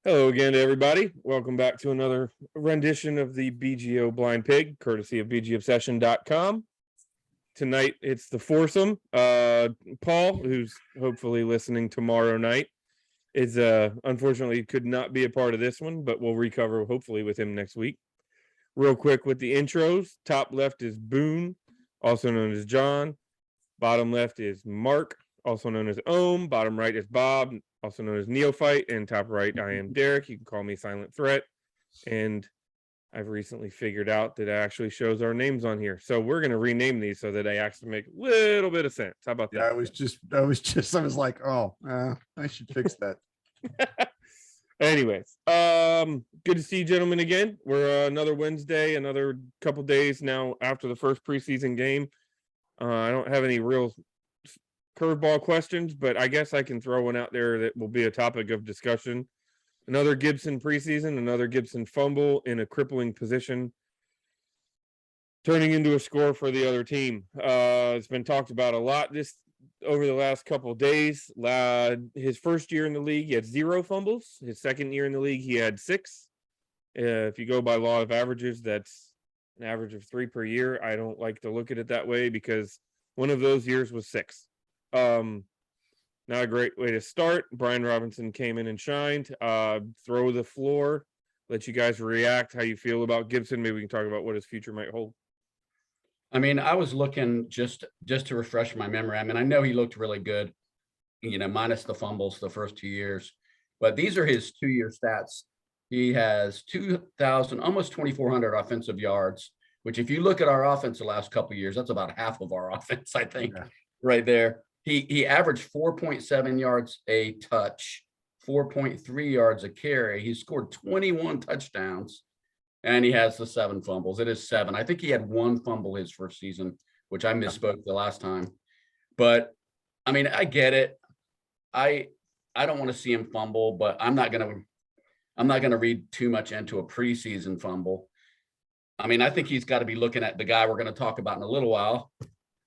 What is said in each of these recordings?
Hello again to everybody. Welcome back to another rendition of the BGO Blind Pig, courtesy of bgobsession.com. Tonight, it's the foursome. Paul, who's hopefully listening tomorrow night, is unfortunately could not be a part of this one, but we'll recover hopefully with him next week. Real quick with the intros. Top left is Boone, also known as John. Bottom left is Mark, also known as Ohm. Bottom right is Bob, also known as Neophyte. And top right, I am Derek. You can call me Silent Threat. And I've recently figured out that it actually shows our names on here. So we're going to rename these so that they actually make a little bit of sense. How about that? Yeah, I was like, oh, I should fix that. Anyways, good to see you gentlemen again. We're another Wednesday, another couple days now after the first preseason game. I don't have any real curveball questions, but I guess I can throw one out there that will be a topic of discussion. Another Gibson preseason, another Gibson fumble in a crippling position, turning into a score for the other team. It's been talked about a lot this over the last couple of days. His first year in the league, he had 0 fumbles. His second year in the league, he had 6. If you go by law of averages, that's an average of 3 per year. I don't like to look at it that way because one of those years was 6. Not a great way to start. Brian Robinson came in and shined. Throw the floor, let you guys react, how you feel about Gibson. Maybe we can talk about what his future might hold. I mean, I was looking just to refresh my memory. I mean, I know he looked really good, minus the fumbles the first 2 years, but these are his 2-year stats. He has 2,000, almost 2,400 offensive yards, which if you look at our offense the last couple of years, that's about half of our offense, I think, right there. He averaged 4.7 yards a touch, 4.3 yards a carry. He scored 21 touchdowns. And he has the 7 fumbles. It is 7. I think he had 1 fumble his first season, which I misspoke the last time. But I mean, I get it. I don't want to see him fumble, but I'm not gonna read too much into a preseason fumble. I mean, I think he's got to be looking at the guy we're going to talk about in a little while,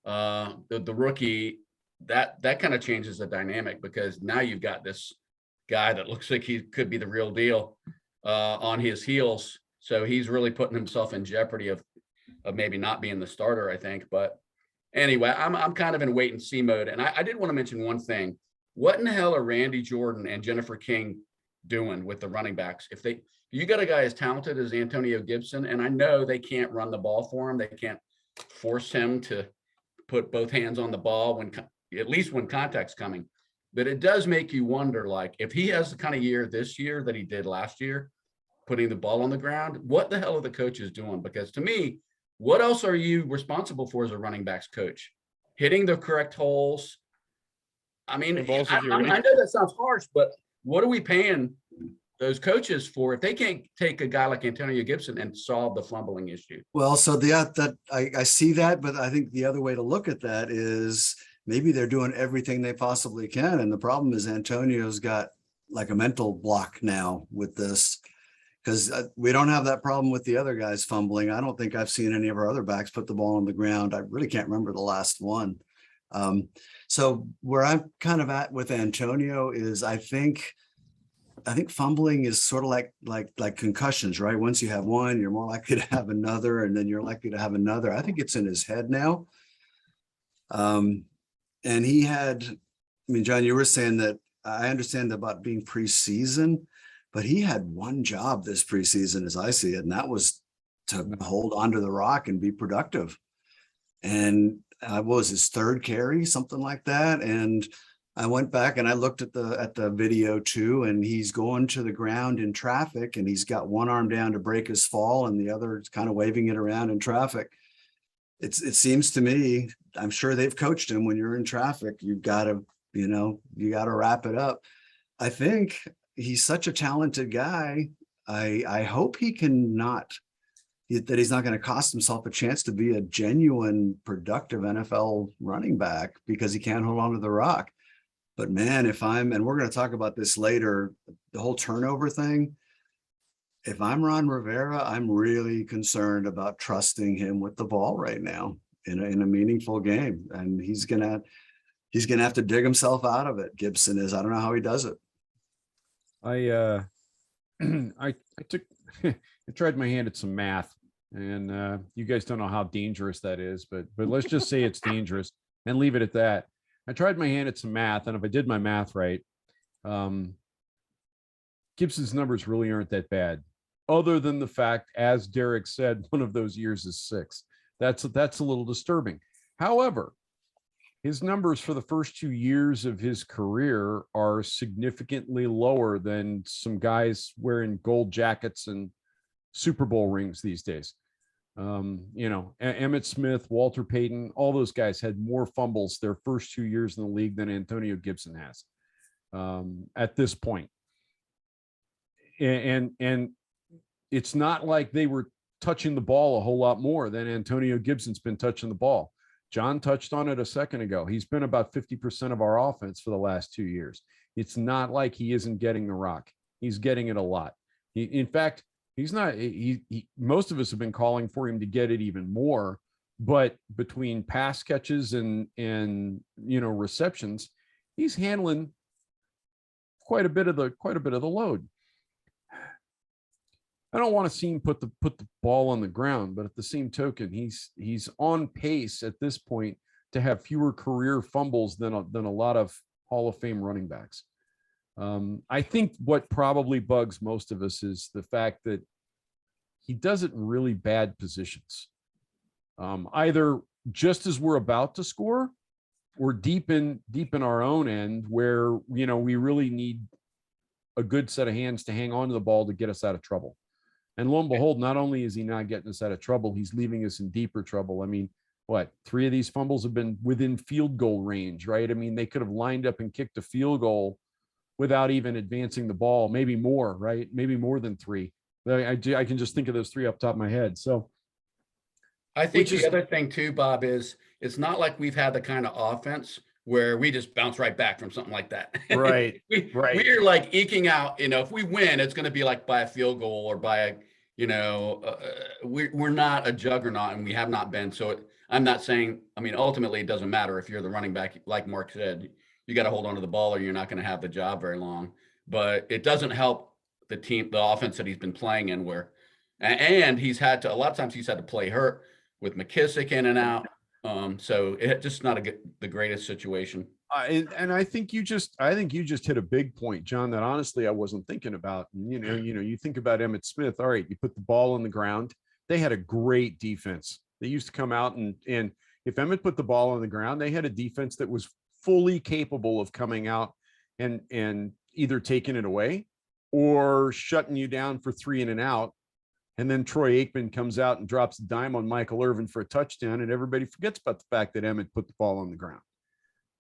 the rookie. That kind of changes the dynamic because now you've got this guy that looks like he could be the real deal on his heels. So he's really putting himself in jeopardy of maybe not being the starter, I think. But anyway, I'm kind of in wait and see mode. And I did want to mention one thing. What in the hell are Randy Jordan and Jennifer King doing with the running backs? If you got a guy as talented as Antonio Gibson, and I know they can't run the ball for him, they can't force him to put both hands on the ball at least when contact's coming. But it does make you wonder, like, if he has the kind of year this year that he did last year, putting the ball on the ground, what the hell are the coaches doing? Because to me, what else are you responsible for as a running backs coach? Hitting the correct holes. I mean, I know that sounds harsh, but what are we paying those coaches for if they can't take a guy like Antonio Gibson and solve the fumbling issue? Well, so I see that, but I think the other way to look at that is maybe they're doing everything they possibly can. And the problem is Antonio's got like a mental block now with this. Because we don't have that problem with the other guys fumbling. I don't think I've seen any of our other backs put the ball on the ground. I really can't remember the last one. So where I'm kind of at with Antonio is I think fumbling is sort of like concussions, right? Once you have one, you're more likely to have another, and then you're likely to have another. I think it's in his head now. And he had, I mean, John, you were saying that I understand about being preseason, but he had one job this preseason, as I see it, and that was to hold onto the rock and be productive. And what was his 3rd carry, something like that. And I went back and I looked at the video too, and he's going to the ground in traffic, and he's got one arm down to break his fall, and the other is kind of waving it around in traffic. It seems to me, I'm sure they've coached him when you're in traffic, you got to wrap it up. I think he's such a talented guy. I hope he that he's not going to cost himself a chance to be a genuine, productive NFL running back because he can't hold on to the rock. But man, and we're going to talk about this later, the whole turnover thing. If I'm Ron Rivera, I'm really concerned about trusting him with the ball right now in a meaningful game. And he's going to have to dig himself out of it. Gibson is. I don't know how he does it. I I took I tried my hand at some math, and you guys don't know how dangerous that is, but let's just say it's dangerous and leave it at that. I tried my hand at some math, and if I did my math right, Gibson's numbers really aren't that bad, other than the fact, as Derek said, one of those years is 6. That's a little disturbing. However, his numbers for the first 2 years of his career are significantly lower than some guys wearing gold jackets and Super Bowl rings these days. Emmitt Smith, Walter Payton, all those guys had more fumbles their first 2 years in the league than Antonio Gibson has at this point. And it's not like they were touching the ball a whole lot more than Antonio Gibson's been touching the ball. John touched on it a second ago. He's been about 50% of our offense for the last 2 years. It's not like he isn't getting the rock. He's getting it a lot. In fact, he's not, most of us have been calling for him to get it even more, but between pass catches and receptions, he's handling quite a bit of the load. I don't want to see him put the ball on the ground, but at the same token, he's on pace at this point to have fewer career fumbles than a lot of Hall of Fame running backs. I think what probably bugs most of us is the fact that he does it in really bad positions. Either just as we're about to score, or deep in our own end where we really need a good set of hands to hang on to the ball to get us out of trouble. And lo and behold, not only is he not getting us out of trouble, he's leaving us in deeper trouble. I mean, 3 of these fumbles have been within field goal range, right? I mean, they could have lined up and kicked a field goal without even advancing the ball, maybe more, right? Maybe more than 3. I can just think of those 3 off the top of my head. So I think the other thing too, Bob, is it's not like we've had the kind of offense where we just bounce right back from something like that. Right. We're like eking out, if we win, it's going to be like by a field goal or by we're not a juggernaut, and we have not been. So I'm not saying, ultimately it doesn't matter if you're the running back, like Mark said, you got to hold on to the ball or you're not going to have the job very long, but it doesn't help the offense that he's been playing in and he's had to, a lot of times he's had to play hurt with McKissick in and out. So it's just not the greatest situation. And I think you just hit a big point, John, that honestly I wasn't thinking about. And, you think about Emmitt Smith. All right, you put the ball on the ground. They had a great defense. They used to come out and if Emmitt put the ball on the ground, they had a defense that was fully capable of coming out and either taking it away or shutting you down for 3 in and out. And then Troy Aikman comes out and drops a dime on Michael Irvin for a touchdown, and everybody forgets about the fact that Emmitt put the ball on the ground.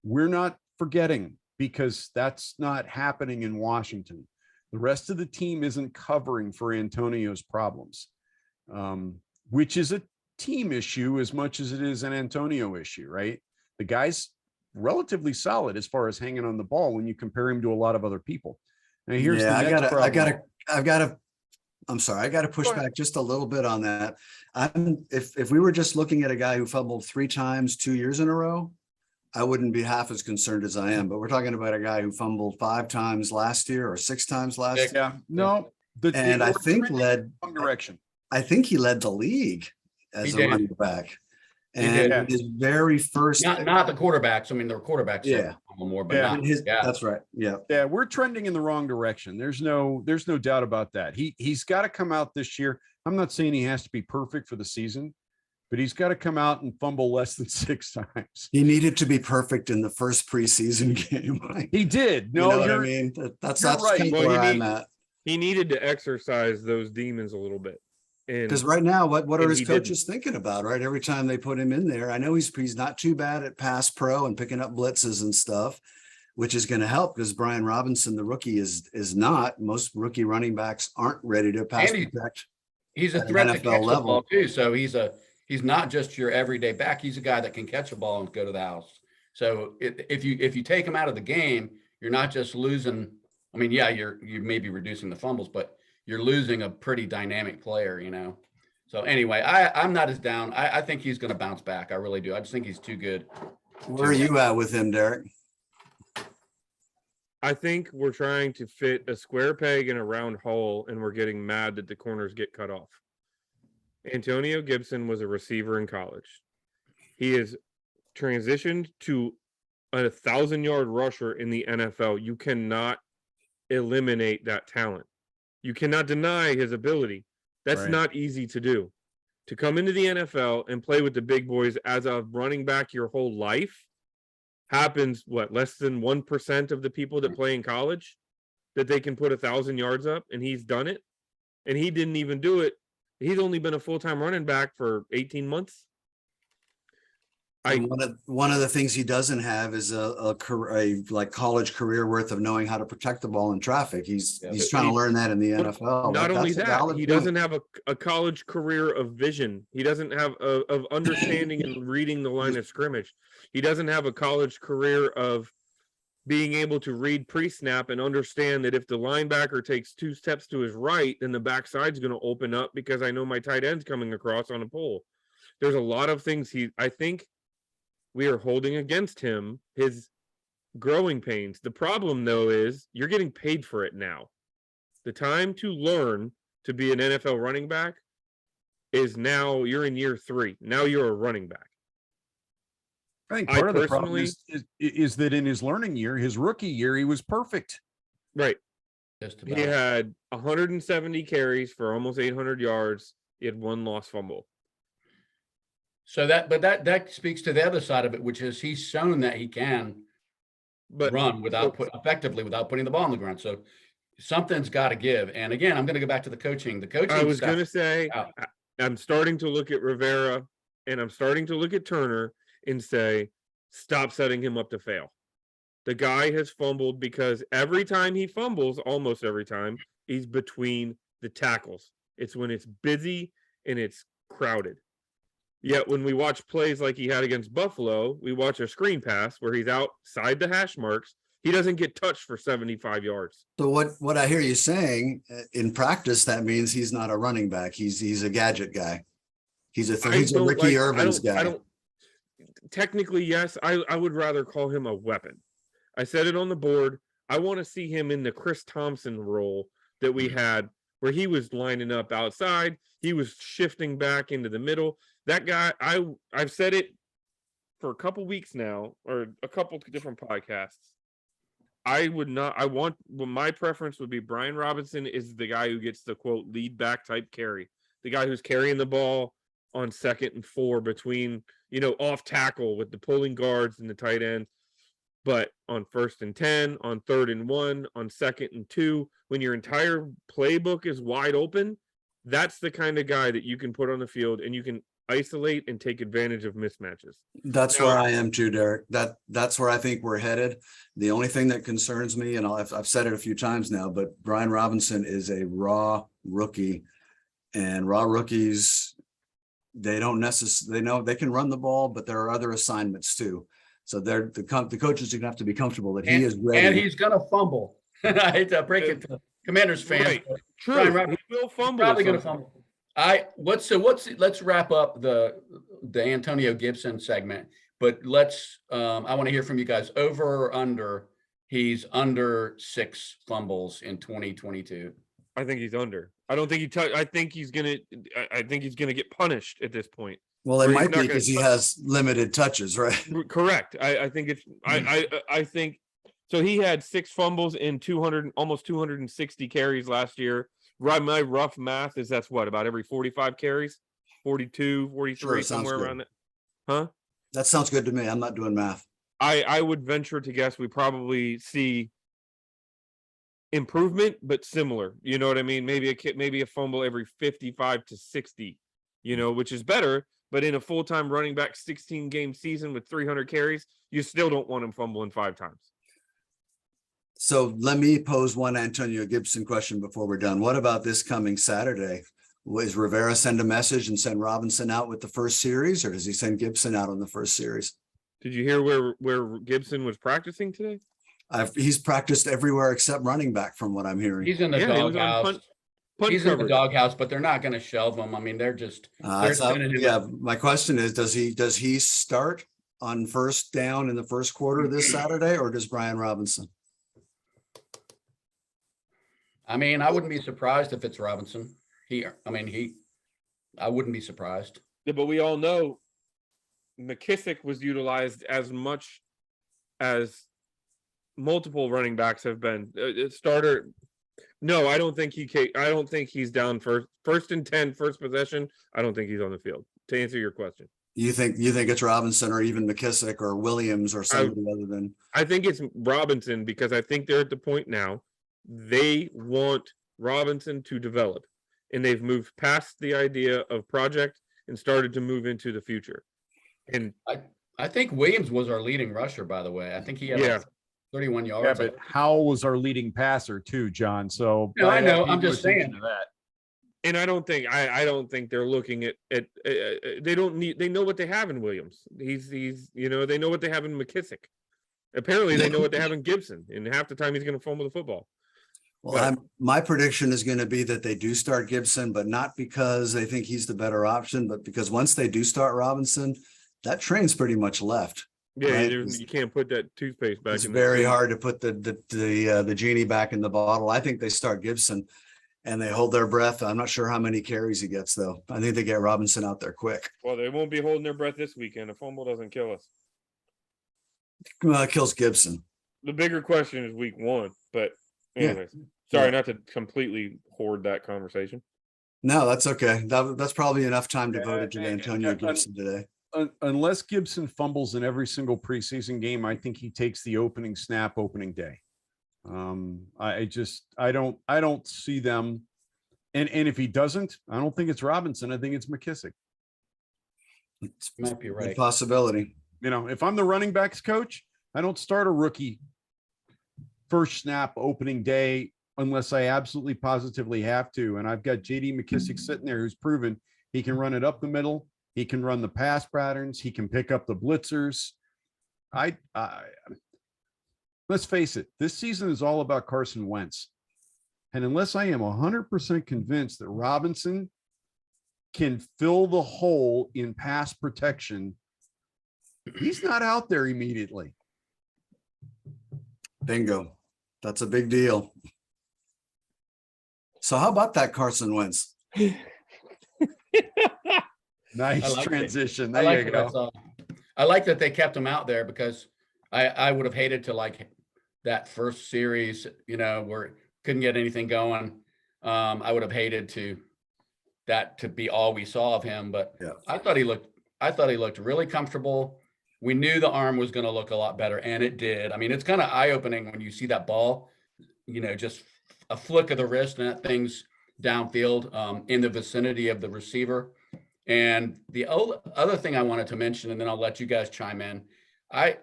We're not forgetting, because that's not happening in Washington. The rest of the team isn't covering for Antonio's problems, which is a team issue as much as it is an Antonio issue, right? The guy's relatively solid as far as hanging on the ball when you compare him to a lot of other people. Now here's the next problem. I'm sorry, I got to push back just a little bit on that. If we were just looking at a guy who fumbled 3 times 2 years in a row, I wouldn't be half as concerned as I am. But we're talking about a guy who fumbled 5 times last year or 6 times last year. Yeah, no, and I think led wrong direction. I think he led the league as a running back. And his very first, not the quarterbacks. The quarterbacks, more, but that's right. Yeah, we're trending in the wrong direction. There's no doubt about that. He's got to come out this year. I'm not saying he has to be perfect for the season, but he's got to come out and fumble less than 6 times. He needed to be perfect in the first preseason game. He did. No, you know what I mean? That's right. Kind of where I'm at. He needed to exercise those demons a little bit. Because right now, what are his coaches thinking about, right? Every time they put him in there, I know he's not too bad at pass pro and picking up blitzes and stuff, which is going to help because Brian Robinson, the rookie, is not. Most rookie running backs aren't ready to pass protect. He's a threat to catch the ball too. So he's not just your everyday back. He's a guy that can catch the ball and go to the house. So if you take him out of the game, you're not just losing. You may be reducing the fumbles, but you're losing a pretty dynamic player, So anyway, I'm not as down. I think he's going to bounce back. I really do. I just think he's too good. Where are you at with him, Derek? I think we're trying to fit a square peg in a round hole, and we're getting mad that the corners get cut off. Antonio Gibson was a receiver in college. He is transitioned to a 1,000-yard rusher in the NFL. You cannot eliminate that talent. You cannot deny his ability. That's Right. not easy to do. To come into the NFL and play with the big boys as a running back your whole life happens, less than 1% of the people that play in college that they can put 1,000 yards up, and he's done it. And he didn't even do it. He's only been a full-time running back for 18 months. And one of the things he doesn't have is a like college career worth of knowing how to protect the ball in traffic. He's trying to learn that in the NFL. Not only That's a that, valid he point. doesn't have a college career of vision. He doesn't have of understanding and reading the line of scrimmage. He doesn't have a college career of being able to read pre-snap and understand that if the linebacker takes 2 steps to his right, then the backside's going to open up because I know my tight end's coming across on a pole. There's a lot of things I think we are holding against him, his growing pains. The problem, though, is you're getting paid for it now. The time to learn to be an NFL running back is now. You're in year 3. Now you're a running back. I think I part of the problem personally- is that in his learning year, his rookie year, he was perfect. Right. Just He about. had 170 carries for almost 800 yards. He had 1 lost fumble. So that speaks to the other side of it, which is he's shown that he can But run effectively without putting the ball on the ground. So something's got to give. And again, I'm going to go back to the coaching. The coaching. I was stuff- going to say, out. I'm starting to look at Rivera and I'm starting to look at Turner and say, stop setting him up to fail. The guy has fumbled because every time he fumbles, almost every time, he's between the tackles. It's when it's busy and it's crowded. Yet when we watch plays like he had against Buffalo, we watch a screen pass where he's outside the hash marks. He doesn't get touched for 75 yards. So what I hear you saying in practice, that means he's not a running back. He's a gadget guy. He's a Ricky Irvins guy. Technically, yes. I would rather call him a weapon. I said it on the board. I want to see him in the Chris Thompson role that we had where he was lining up outside. He was shifting back into the middle. That guy, I've said it for a couple weeks now, or a couple different podcasts. My preference would be Brian Robinson is the guy who gets the quote lead back type carry. The guy who's carrying the ball on 2nd and 4 between, off tackle with the pulling guards and the tight end. But on 1st and 10, on 3rd and 1, on 2nd and 2, when your entire playbook is wide open, that's the kind of guy that you can put on the field and you can isolate and take advantage of mismatches. That's where I am too, Derek. That's where I think we're headed. The only thing that concerns me, and I've said it a few times now, but Brian Robinson is a raw rookie, and raw rookies, they don't necessarily, they know they can run the ball, but there are other assignments too. So the coaches are gonna have to be comfortable that he is ready. And he's going to fumble. I hate to break it to Commanders fans. Right. but True. Brian Robinson He will fumble. probably at going to some fumble. Let's wrap up the Antonio Gibson segment, but I want to hear from you guys. Over or under? He's under 6 fumbles in 2022. I think he's under. I don't think I think he's gonna get punished at this point. Well, it Or he's might not be gonna because he touch- has limited touches, right? Correct. I think it's. I think so. He had 6 fumbles in almost 260 carries last year. My rough math is that's about every 45 carries, 42, 43, Sure, sounds somewhere good. around that. Huh? That sounds good to me. I'm not doing math. I would venture to guess we probably see improvement, but similar. You know what I mean? Maybe a fumble every 55 to 60, which is better. But in a full-time running back 16-game season with 300 carries, you still don't want him fumbling 5 times. So let me pose one Antonio Gibson question before we're done. What about this coming Saturday? Is Rivera send a message and send Robinson out with the first series, or does he send Gibson out on the first series? Did you hear where Gibson was practicing today? He's practiced everywhere except running back, from what I'm hearing. He's in the Yeah, he was on doghouse. punt He's in the coverage. doghouse, but they're not going to shelve him. I mean, they're just they're sending him. Yeah, my question is, does he start on first down in the first quarter this Saturday, or does Brian Robinson? I mean, I wouldn't be surprised if it's Robinson. I wouldn't be surprised. Yeah, but we all know McKissick was utilized as much as multiple running backs have been. Starter. No, I don't think I don't think he's down first and 10, first possession. I don't think he's on the field. To answer your question, You think it's Robinson or even McKissick or Williams or somebody other than? I think it's Robinson because I think they're at the point now they want Robinson to develop, and they've moved past the idea of project and started to move into the future. And I think Williams was our leading rusher, by the way. I think he had Yeah. like 31 Yeah, yards. but Howell was our leading passer too, John. So No, I know. pay I'm no just attention saying. to that. And I don't think they're looking at they don't need, they know what they have in Williams. He's they know what they have in McKissick. Apparently they know what they have in Gibson, and half the time he's going to fumble the football. Well, my prediction is going to be that they do start Gibson, but not because they think he's the better option, but because once they do start Robinson, that train's pretty much left. Yeah, Right. you can't put that toothpaste back. It's in very the hard to put the genie back in the bottle. I think they start Gibson and they hold their breath. I'm not sure how many carries he gets though. I think they get Robinson out there quick. Well, they won't be holding their breath this weekend. A fumble doesn't kill us. It kills Gibson. The bigger question is week 1, but Yeah. anyways, sorry not to completely hoard that conversation. No, that's okay. That's probably enough time devoted to and- Antonio and- Gibson today. Unless Gibson fumbles in every single preseason game, I think he takes the opening snap opening day. I don't see them. And if he doesn't, I don't think it's Robinson. I think it's McKissick. It's Might be a right. possibility. If I'm the running backs coach, I don't start a rookie first snap opening day unless I absolutely positively have to. And I've got JD McKissick sitting there who's proven he can run it up the middle. He can run the pass patterns. He can pick up the blitzers. Let's face it, this season is all about Carson Wentz. And unless I am 100% convinced that Robinson can fill the hole in pass protection, he's not out there immediately. Bingo. That's a big deal. So how about that Carson Wentz? Nice I like it. transition. I There like you it. go. I like that they kept him out there because I would have hated to like that first series, where couldn't get anything going. I would have hated that to be all we saw of him, but Yeah. I thought he looked really comfortable. We knew the arm was going to look a lot better, and it did. I mean, it's kind of eye-opening when you see that ball, just a flick of the wrist and that thing's downfield in the vicinity of the receiver. And the other thing I wanted to mention, and then I'll let you guys chime in. I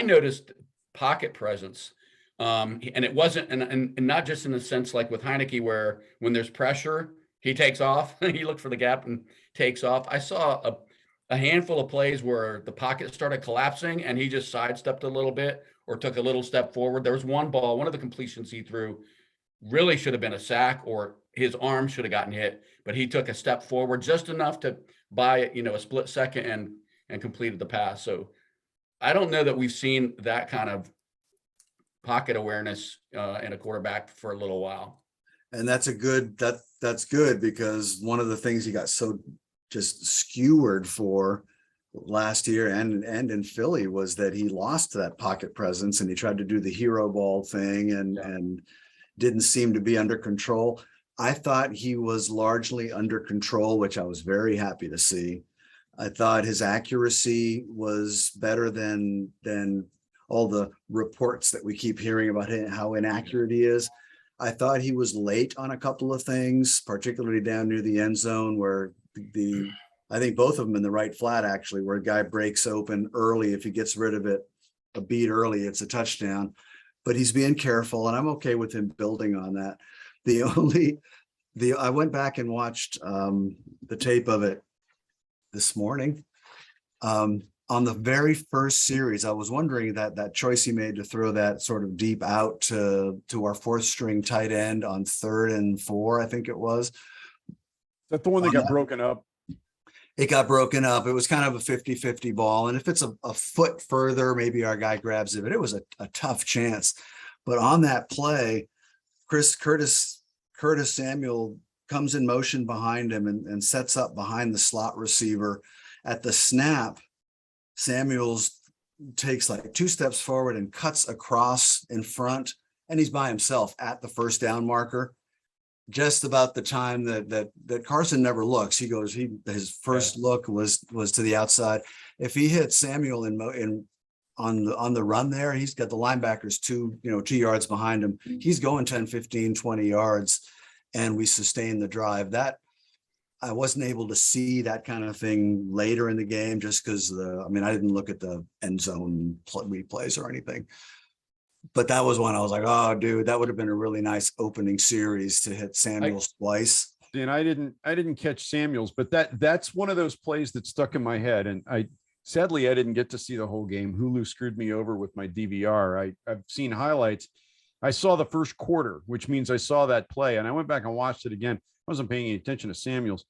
noticed pocket presence, and it wasn't, and not just in the sense like with Heineke, where when there's pressure, he takes off. He looked for the gap and takes off. I saw a handful of plays where the pocket started collapsing and he just sidestepped a little bit or took a little step forward. There was one of the completions he threw really should have been a sack, or his arm should have gotten hit, but he took a step forward just enough to buy a split second and completed the pass. So I don't know that we've seen that kind of pocket awareness in a quarterback for a little while. And that's good because one of the things he got so just skewered for last year and in Philly was that he lost that pocket presence and he tried to do the hero ball thing and didn't seem to be under control. I thought he was largely under control, which I was very happy to see. I thought his accuracy was better than all the reports that we keep hearing about how inaccurate he is. I thought he was late on a couple of things, particularly down near the end zone where I think both of them in the right flat, actually, where a guy breaks open early. If he gets rid of it a beat early, it's a touchdown. But he's being careful, and I'm okay with him building on that. I went back and watched the tape of it this morning. On the very first series, I was wondering that choice he made to throw that sort of deep out to our fourth string tight end on 3rd and 4, I think it was. Is that the one that got broken up? It got broken up. It was kind of a 50-50 ball. And if it's a foot further, maybe our guy grabs it, but it was a tough chance. But on that play, Curtis Samuel comes in motion behind him and sets up behind the slot receiver. At the snap, Samuels takes like 2 steps forward and cuts across in front, and he's by himself at the first down marker. Just about the time that Carson never looks. He goes, his first look was to the outside. If he hits Samuel on the run there, he's got the linebackers 2 yards behind him. He's going 10, 15, 20 yards, and we sustain the drive. That I wasn't able to see that kind of thing later in the game just because I didn't look at the end zone replays or anything. But that was one I was like, oh, dude, that would have been a really nice opening series to hit Samuels twice. And I didn't catch Samuels, but that's one of those plays that stuck in my head. And sadly, I didn't get to see the whole game. Hulu screwed me over with my DVR. I've seen highlights. I saw the first quarter, which means I saw that play, and I went back and watched it again. I wasn't paying any attention to Samuels.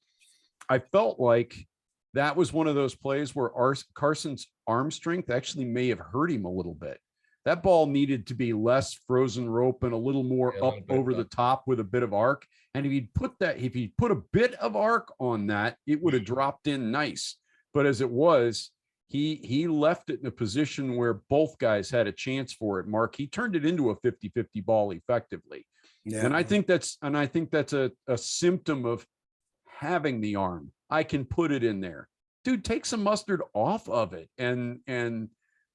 I felt like that was one of those plays where Carson's arm strength actually may have hurt him a little bit. That ball needed to be less frozen rope and a little more up over the top with a bit of arc. And if he'd put a bit of arc on that, it would have dropped in nice. But as it was, he left it in a position where both guys had a chance for it. Mark, he turned it into a 50-50 ball effectively. Yeah. And I think that's a symptom of having the arm. I can put it in there. Dude, take some mustard off of it and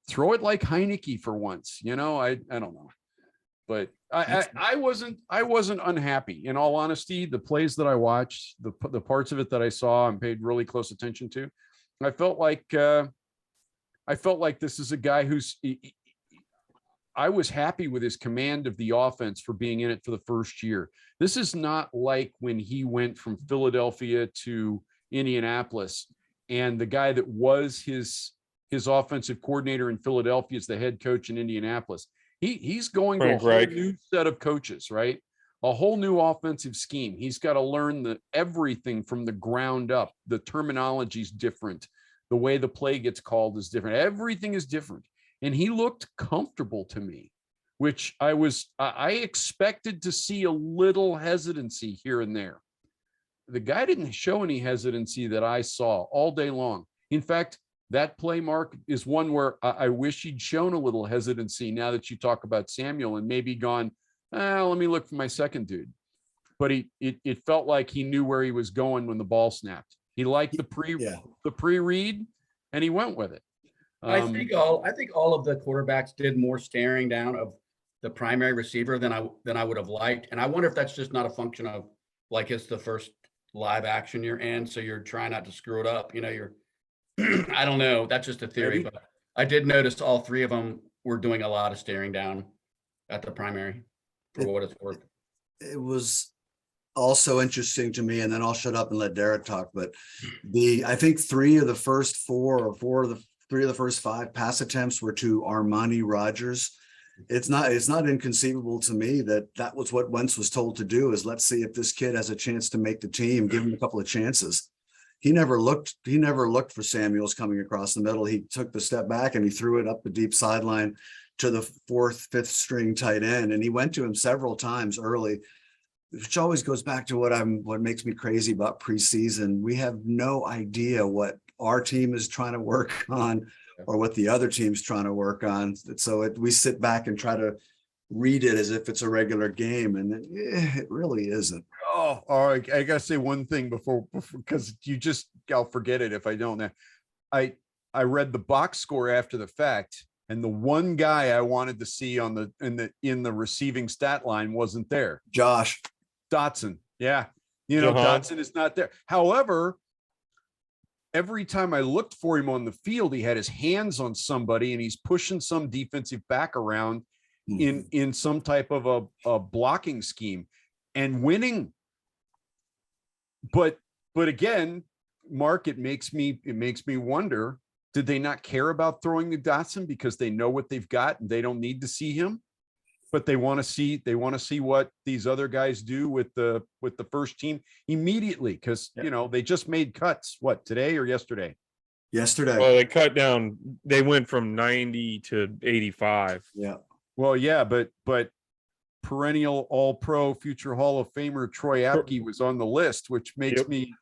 throw it like Heineke for once. I don't know. But I wasn't unhappy. In all honesty, the plays that I watched, the parts of it that I saw and paid really close attention to, I felt like this is a guy I was happy with his command of the offense for being in it for the first year. This is not like when he went from Philadelphia to Indianapolis, and the guy that was his offensive coordinator in Philadelphia is the head coach in Indianapolis. He's going to a whole new set of coaches, right? A whole new offensive scheme. He's got to learn everything from the ground up. The terminology is different. The way the play gets called is different. Everything is different. And he looked comfortable to me, which I expected to see a little hesitancy here and there. The guy didn't show any hesitancy that I saw all day long. In fact, that play, Mark, is one where I wish he'd shown a little hesitancy now that you talk about Samuel and maybe gone, let me look for my second dude. But it felt like he knew where he was going when the ball snapped. He liked the pre-read, and he went with it. I think all of the quarterbacks did more staring down of the primary receiver than I would have liked. And I wonder if that's just not a function of like it's the first live action you're in, so you're trying not to screw it up. You're I don't know. That's just a theory, but I did notice all 3 of them were doing a lot of staring down at the primary for what it's worth. It was also interesting to me, and then I'll shut up and let Derek talk. But I think 3 of the first 4 or 3 of the first 5 pass attempts were to Armani Rogers. It's not inconceivable to me that was what Wentz was told to do, is let's see if this kid has a chance to make the team, give him a couple of chances. He never looked for Samuels coming across the middle. He took the step back and he threw it up the deep sideline to the 4th, 5th string tight end. And he went to him several times early, which always goes back to what makes me crazy about preseason. We have no idea what our team is trying to work on or what the other team's trying to work on. So we sit back and try to read it as if it's a regular game, and it really isn't. Oh, all right. I gotta say one thing before because I'll forget it if I don't. I read the box score after the fact, and the one guy I wanted to see in the receiving stat line wasn't there. Josh Dotson. Yeah. Dotson is not there. However, every time I looked for him on the field, he had his hands on somebody and he's pushing some defensive back around in some type of a blocking scheme and winning. But again, Mark, it makes me wonder, did they not care about throwing to Dotson because they know what they've got and they don't need to see him? But they want to see what these other guys do with the first team immediately, because they just made cuts. What, today or yesterday? Yesterday. Well, they cut down. They went from 90 to 85. Yeah. Well, yeah, but perennial All-Pro, future Hall of Famer Troy Apke was on the list, which makes Yep. me,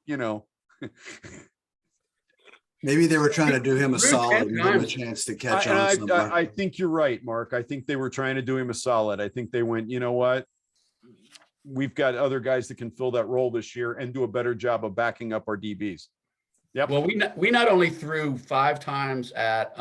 Maybe they were trying to do him a Threw 10 solid and give him a times. chance to catch on I somewhere. think you're right, Mark. I think they were trying to do him a solid. I think they went, you know what? We've got other guys that can fill that role this year and do a better job of backing up our DBs. Yep. Well, we not only threw 5 times at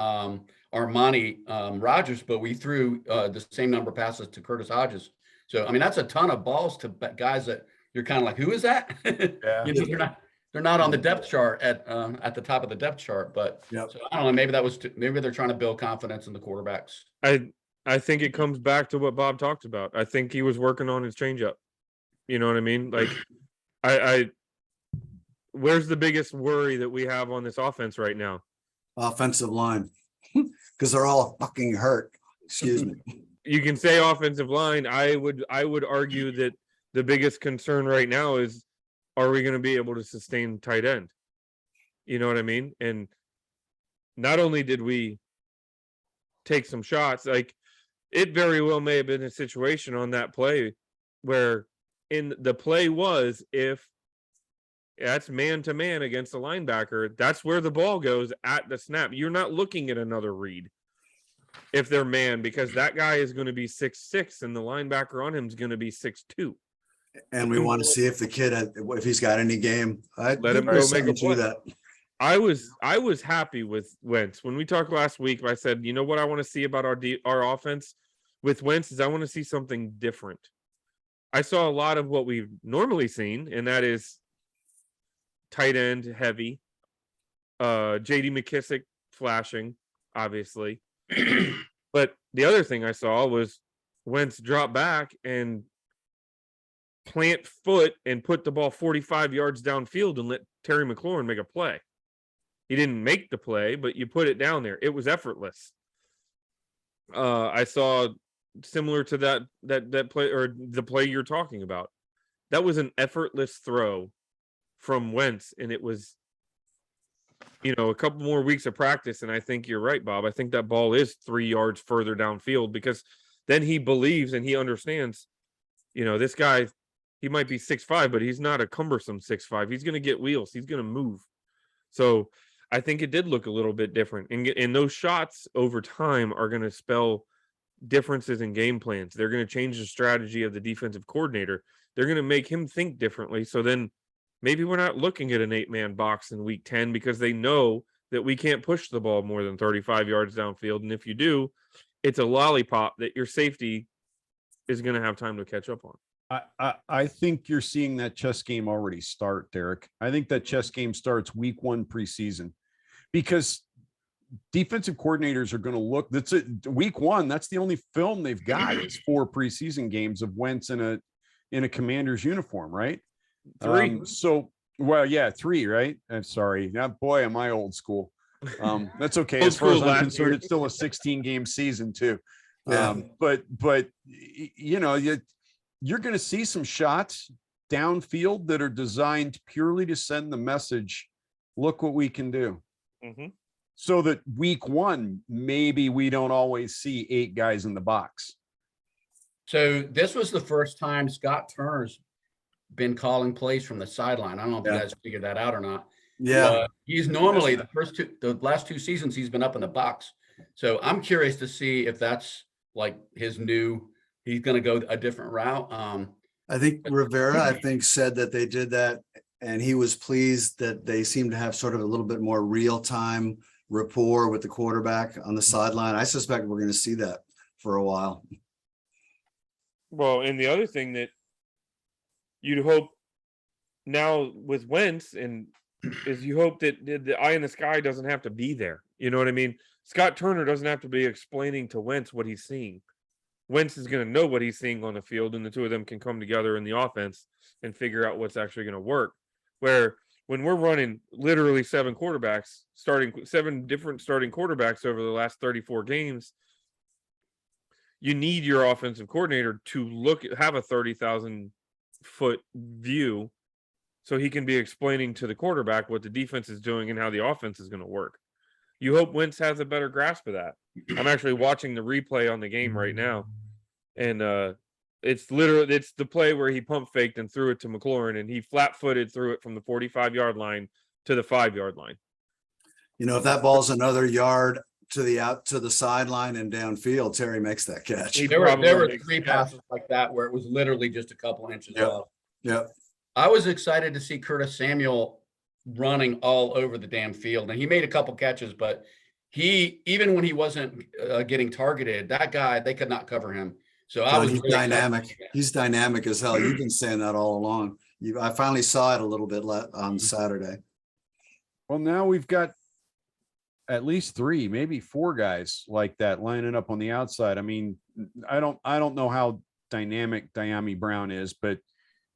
Armani Rogers, but we threw the same number of passes to Curtis Hodges. So I mean, that's a ton of balls to guys that you're kind of like, who is that? Yeah. You know, they're not on the depth chart at the top of the depth chart. But Yep. so I don't know. Maybe that was maybe they're trying to build confidence in the quarterbacks. I think it comes back to what Bob talked about. I think he was working on his changeup. You know what I mean? Like, I where's the biggest worry that we have on this offense right now? Offensive line, because they're all fucking hurt. Excuse me. You can say offensive line. I would argue that the biggest concern right now is, are we going to be able to sustain tight end? You know what I mean? And not only did we take some shots, like it very well may have been a situation on that play where the play was, if that's man to man against the linebacker, that's where the ball goes at the snap. You're not looking at another read if they're man, because that guy is going to be 6'6" and the linebacker on him is going to be 6'2". And we want to see if the kid, if he's got any game. Let him go make a play. That. I was happy with Wentz. When we talked last week, I said, you know what I want to see about our offense with Wentz is I want to see something different. I saw a lot of what we've normally seen, and that is tight end heavy. JD McKissick flashing, obviously. But the other thing I saw was Wentz drop back and plant foot and put the ball 45 yards downfield and let Terry McLaurin make a play. He didn't make the play, but you put it down there. It was effortless. I saw similar to that play, or the play you're talking about. That was an effortless throw from Wentz, and it was, a couple more weeks of practice, and I think you're right, Bob. I think that ball is 3 yards further downfield, because then he believes and he understands, this guy, he might be 6'5", but he's not a cumbersome 6'5". He's going to get wheels. He's going to move. So I think it did look a little bit different. And those shots over time are going to spell differences in game plans. They're going to change the strategy of the defensive coordinator. They're going to make him think differently. So then maybe we're not looking at an 8-man box in week 10, because they know that we can't push the ball more than 35 yards downfield. And if you do, it's a lollipop that your safety is going to have time to catch up on. I think you're seeing that chess game already start, Derek. I think that chess game starts week 1 preseason, because defensive coordinators are going to look. That's it. Week 1. That's the only film they've got is 4 preseason games of Wentz in a Commander's uniform, right? 3. 3, right? I'm sorry. Now, boy, am I old school. That's okay. Old As far as school I'm last concerned, year. it's still a 16-game season too. Yeah. But you're going to see some shots downfield that are designed purely to send the message, look what we can do. Mm-hmm. So that week 1, maybe we don't always see 8 guys in the box. So this was the first time Scott Turner's been calling plays from the sideline. I don't know if you guys figured that out or not. Yeah. He's normally the last 2 seasons he's been up in the box. So I'm curious to see if that's like his new. He's going to go a different route. I think Rivera, said that they did that, and he was pleased that they seemed to have sort of a little bit more real-time rapport with the quarterback on the sideline. I suspect we're going to see that for a while. Well, and the other thing that you'd hope now with Wentz is you hope that the eye in the sky doesn't have to be there. You know what I mean? Scott Turner doesn't have to be explaining to Wentz what he's seeing. Wentz is going to know what he's seeing on the field, and the two of them can come together in the offense and figure out what's actually going to work. Where when we're running literally 7 different starting quarterbacks over the last 34 games, you need your offensive coordinator to have a 30,000-foot view so he can be explaining to the quarterback what the defense is doing and how the offense is going to work. You hope Wentz has a better grasp of that. I'm actually watching the replay on the game right now, and it's the play where he pump faked and threw it to McLaurin, and he flat footed threw it from the 45-yard line to the 5-yard line. You know, if that ball's another yard to the sideline and downfield, Terry makes that catch. He There were probably makes 3 the catch. passes like that where it was literally just a couple inches Yep. off. Yep. I was excited to see Curtis Samuel running all over the damn field, and he made a couple catches, but even when he wasn't getting targeted, that guy, they could not cover him. So I was He's really excited to dynamic. see that. He's dynamic as hell. You've been saying that all along. I finally saw it a little bit on Saturday. Well, now we've got at least 3, maybe 4 guys like that lining up on the outside. I mean, I don't know how dynamic Diami Brown is, but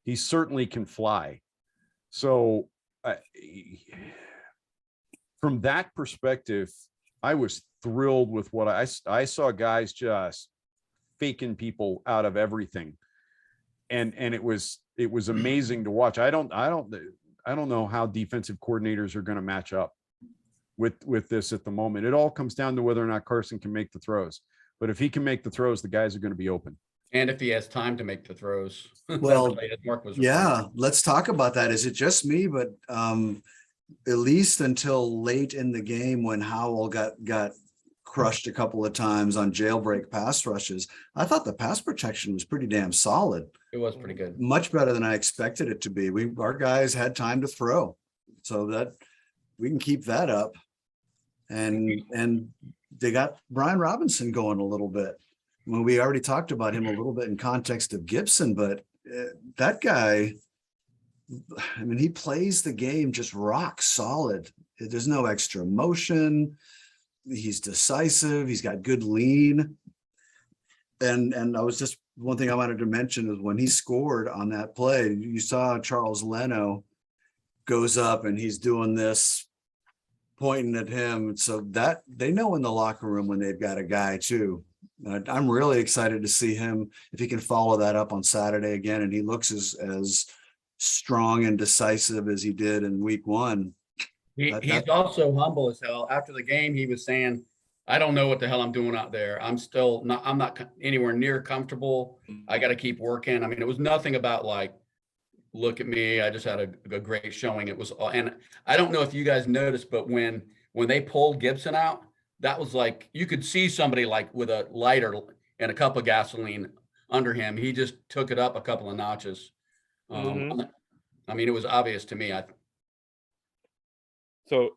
he certainly can fly. So from that perspective, I was thrilled with what I saw. Guys just faking people out of everything, and it was amazing to watch. I don't know how defensive coordinators are going to match up with this at the moment. It all comes down to whether or not Carson can make the throws. But if he can make the throws, the guys are going to be open. And if he has time to make the throws. Well, Mark was yeah, let's talk about that. Is it just me? But at least until late in the game when Howell got crushed a couple of times on jailbreak pass rushes, I thought the pass protection was pretty damn solid. It was pretty good. Much better than I expected it to be. Our guys had time to throw, so that we can keep that up. And they got Brian Robinson going a little bit. Well, we already talked about him a little bit in context of Gibson, but that guy, I mean, he plays the game just rock solid. There's no extra motion. He's decisive. He's got good lean. And I was just, one thing I wanted to mention is when he scored on that play, you saw Charles Leno goes up and he's doing this, pointing at him. So that they know in the locker room when they've got a guy too. I'm really excited to see him if he can follow that up on Saturday again, and he looks as strong and decisive as he did in week 1. He's also humble as hell. After the game, he was saying, I don't know what the hell I'm doing out there. I'm not anywhere near comfortable. I got to keep working. I mean, it was nothing about like, look at me, I just had a great showing. It was, and I don't know if you guys noticed, but when they pulled Gibson out, that was like, you could see somebody like with a lighter and a cup of gasoline under him. He just took it up a couple of notches. I mean, it was obvious to me. So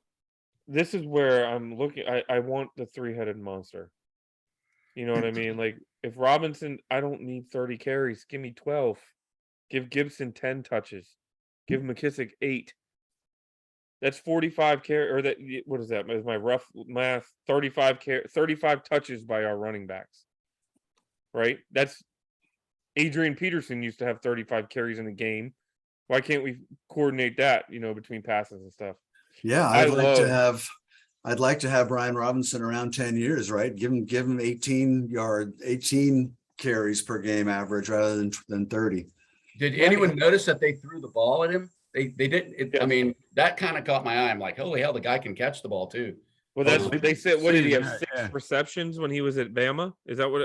this is where I'm looking. I want the 3-headed monster. You know what I mean? Like, if Robinson, I don't need 30 carries. Give me 12. Give Gibson 10 touches. Give McKissick 8. That's 45 carry, or that, what is that? Is my rough math? 35 touches by our running backs. Right? That's Adrian Peterson used to have 35 carries in a game. Why can't we coordinate that, between passes and stuff? Yeah, I'd like to have Brian Robinson around 10 years, right? Give him 18 carries per game average rather than 30. Did anyone notice that they threw the ball at him? They didn't. I mean, that kind of caught my eye. I'm like, holy hell, the guy can catch the ball too. Well, that's what they said. What did he have? Yeah, 6 receptions when he was at Bama? Is that what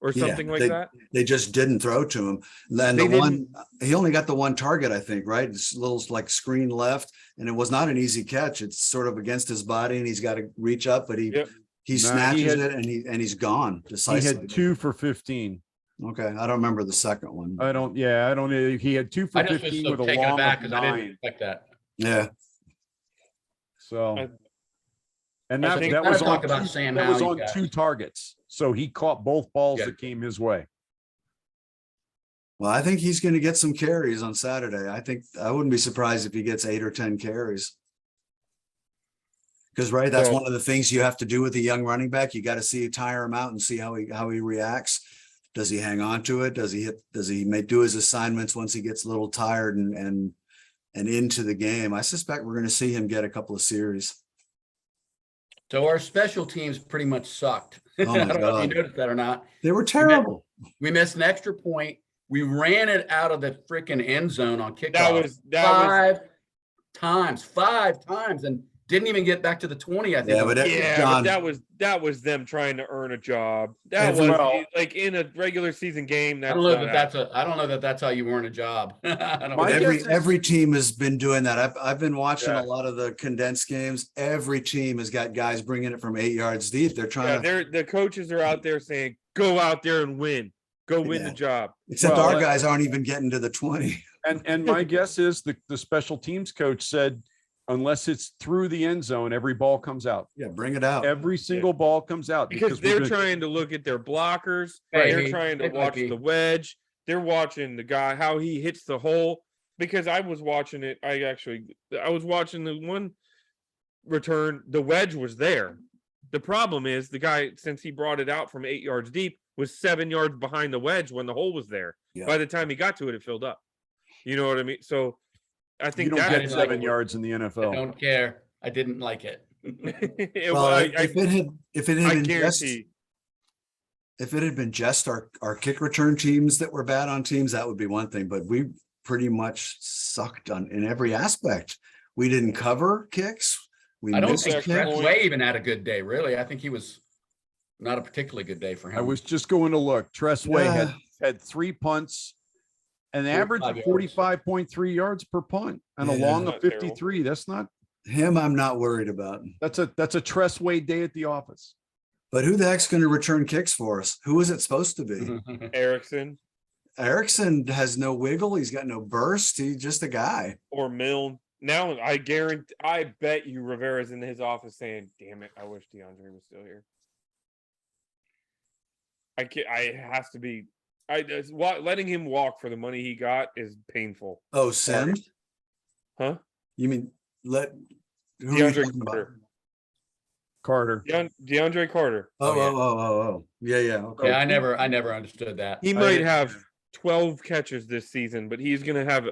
or something like that? They just didn't throw to him. Then he only got the one target, I think, right? It's a little like screen left, and it was not an easy catch. It's sort of against his body, and he's got to reach up, but he snatches it, and he's gone decisively. He had 2 for 15. Okay, I don't remember the second one. I don't. He had 2 for I just was 15 so with a taken long aback of because I didn't 9. expect that. Yeah, So, and I that think- that Gotta was talk on about 2, Sam that was Howell, on you guys. 2 targets. So he caught both balls Yeah. that came his way. well, I think he's going to get some carries on Saturday. I wouldn't be surprised if he gets 8 or 10 carries. Because that's So- one of the things you have to do with a young running back. You got to tire him out and see how he reacts. Does he hang on to it? Does he may do his assignments once he gets a little tired and into the game? I suspect we're going to see him get a couple of series. So our special teams pretty much sucked. Oh my I don't know if God. you noticed that or not. They were terrible. We missed an extra point. We ran it out of the freaking end zone on kickoff. That was 5 times. And didn't even get back to the 20, I think. Yeah, on but the- Yeah, John- but that was them trying to earn a job. That Every- was Well- like in a regular season game. I That's don't know not that I don't know that that's how you earn a job. I don't My know. guess is- every team has been doing that. I've been watching Yeah. a lot of the condensed games. Every team has got guys bringing it from 8 yards deep. They're trying to, the coaches are out there saying, "Go out there and win. Go win Yeah. the job." except Well, our guys aren't even getting to the 20. And my guess is the special teams coach said, unless it's through the end zone, every ball comes out. Yeah, bring it out. Every single ball comes out Because we're they're gonna- trying to look at their blockers. Hey, They're trying to it might watch be. the wedge. They're watching the guy, how he hits the hole. Because I was watching it. I was watching the one return. The wedge was there. The problem is the guy, since he brought it out from 8 yards deep, was 7 yards behind the wedge when the hole was there. Yeah. By the time he got to it, it filled up. You know what I mean? So I You think don't that get didn't like 7 it. yards in the I NFL. don't care. I didn't like it. Well, I if it had been just, guarantee. if it had been just our kick return teams that were bad on teams, that would be one thing. But we pretty much sucked in every aspect. We didn't cover kicks. We I don't missed think That's kicks. fair. Way even had a good day, really. I think he was not a particularly good day for him. I was just going to look. Tressway Yeah. had 3 punts, an 45 average of yards. 45.3 yards per punt, and a Yeah. long Not of terrible. 53. That's Him, I'm not worried about. a Tressway day at the office. But who the heck's going to return kicks for us? Who is it supposed to be? Erickson Erickson has no wiggle. He's got no burst. He's just a guy. or Milne. Now I bet you Rivera's in his office saying, "Damn it, I wish DeAndre was still here." Has to be. Letting him walk for the money he got is painful. Oh, send? Huh? You mean let who are you DeAndre talking about? Carter. Carter. DeAndre Carter. Oh. Yeah. Okay. Yeah, I never understood that. He I might didn't- have 12 catches this season, but he's going to have.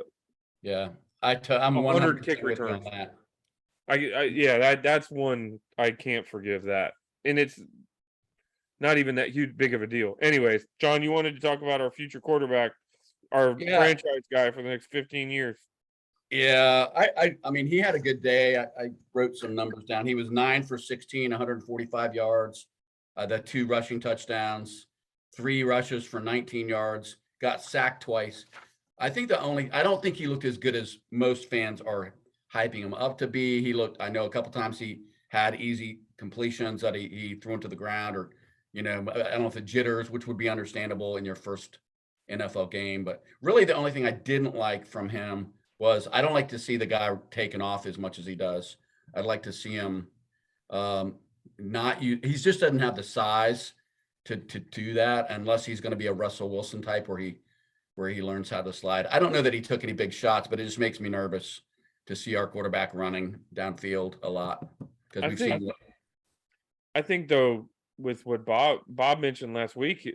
Yeah, I'm 100 100 kick with you on returns. that. That's one I can't forgive that, and it's not even that huge big of a deal. Anyways, John, you wanted to talk about our future quarterback, our Yeah. franchise guy for the next 15 years. Yeah, I mean, he had a good day. I wrote some numbers down. He was 9 for 16, 145 yards, the 2 rushing touchdowns, 3 rushes for 19 yards, got sacked twice. I don't think he looked as good as most fans are hyping him up to be. I know a couple times he had easy completions that he threw into the ground, or, I don't know if it jitters, which would be understandable in your first NFL game. But really the only thing I didn't like from him was I don't like to see the guy taken off as much as he does. I'd like to see him he just doesn't have the size to do that unless he's going to be a Russell Wilson type where he learns how to slide. I don't know that he took any big shots, but it just makes me nervous to see our quarterback running downfield a lot because I think though, with what Bob mentioned last week,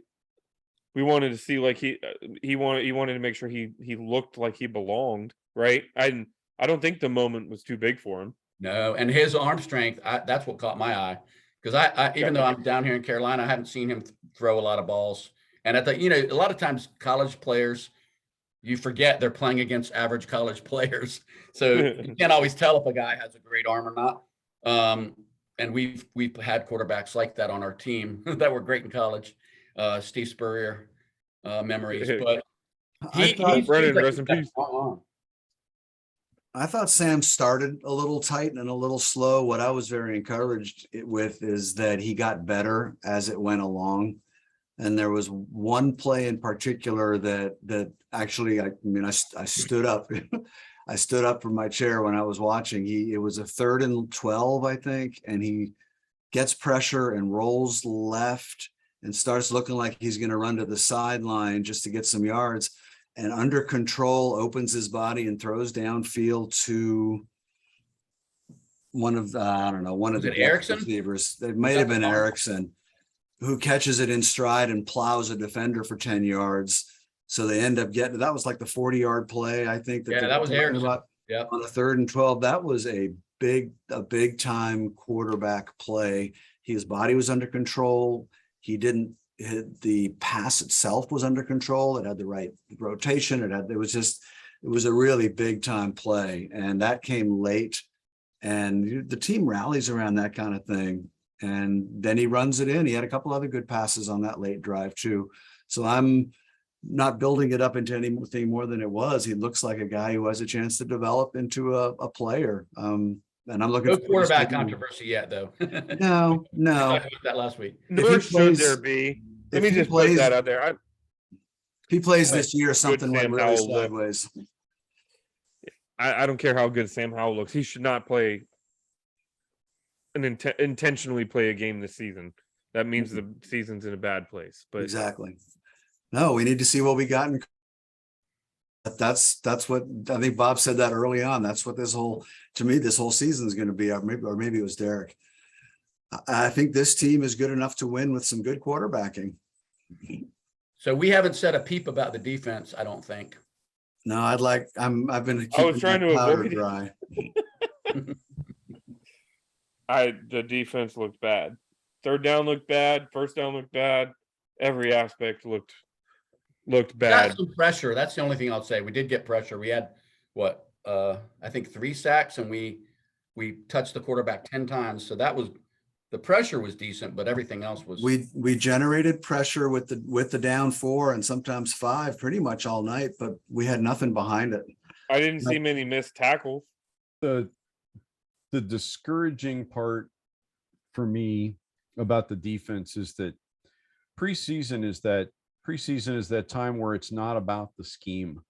we wanted to see like he wanted to make sure he looked like he belonged, right? I don't think the moment was too big for him. No, and his arm strength, that's what caught my eye. Because I even though I'm down here in Carolina, I haven't seen him throw a lot of balls. And a lot of times college players, you forget they're playing against average college players. So you can't always tell if a guy has a great arm or not. And we've had quarterbacks like that on our team that were great in college. Steve Spurrier memories. But Brennan, rest in peace. I thought Sam started a little tight and a little slow. What I was very encouraged with is that he got better as it went along. And there was one play in particular that actually, I stood up. I stood up from my chair when I was watching. It was a 3rd and 12, I think, and he gets pressure and rolls left and starts looking like he's going to run to the sideline just to get some yards. And under control, opens his body and throws downfield to one of the Erickson receivers. It might have been Erickson, who catches it in stride and plows a defender for 10 yards. So they end up getting, that was like the 40-yard play, I think. That was Erickson. Yeah. On a 3rd and 12, that was a big time quarterback play. His body was under control. He didn't. The pass itself was under control. It had the right rotation. It was a really big time play, and that came late. And the team rallies around that kind of thing. And then he runs it in. He had a couple other good passes on that late drive too. So I'm not building it up into anything more than it was. He looks like a guy who has a chance to develop into a player. And I'm looking No for quarterback controversy yet, though. No, We no. talked about that last week. Nor he should there plays- be. Let if me he just plays- put that out there. If he plays Like, this year, something went Sam really Howell look. sideways. I don't care how good Sam Howell looks. He should not play intentionally play a game this season. That means the season's in a bad place. But Exactly. No, we need to see what we got in. That's what I think Bob said that early on. That's what this whole season is going to be. Or maybe it was Derek. I think this team is good enough to win with some good quarterbacking. So we haven't said a peep about the defense, I don't think. No, I've been I was keeping trying my to powder avoid it. dry. the defense looked bad. Third down looked bad. First down looked bad. Every aspect looked Got bad. some pressure. That's the only thing I'll say. We did get pressure. We had I think 3 sacks, and we touched the quarterback 10 times. So that was, the pressure was decent, but everything else was. We generated pressure with the down 4 and sometimes 5 pretty much all night, but we had nothing behind it. I didn't see many missed tackles. The discouraging part for me about the defense is that preseason is that time where it's not about the scheme.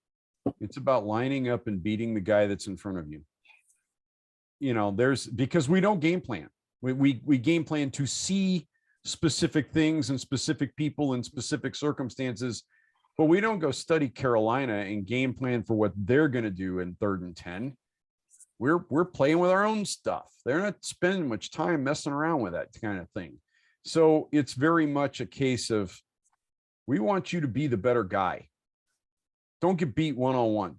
It's about lining up and beating the guy that's in front of you. You know, because we don't game plan. We game plan to see specific things and specific people in specific circumstances, but we don't go study Carolina and game plan for what they're going to do in 3rd and 10. We're playing with our own stuff. They're not spending much time messing around with that kind of thing. So it's very much a case of, we want you to be the better guy. Don't get beat one-on-one.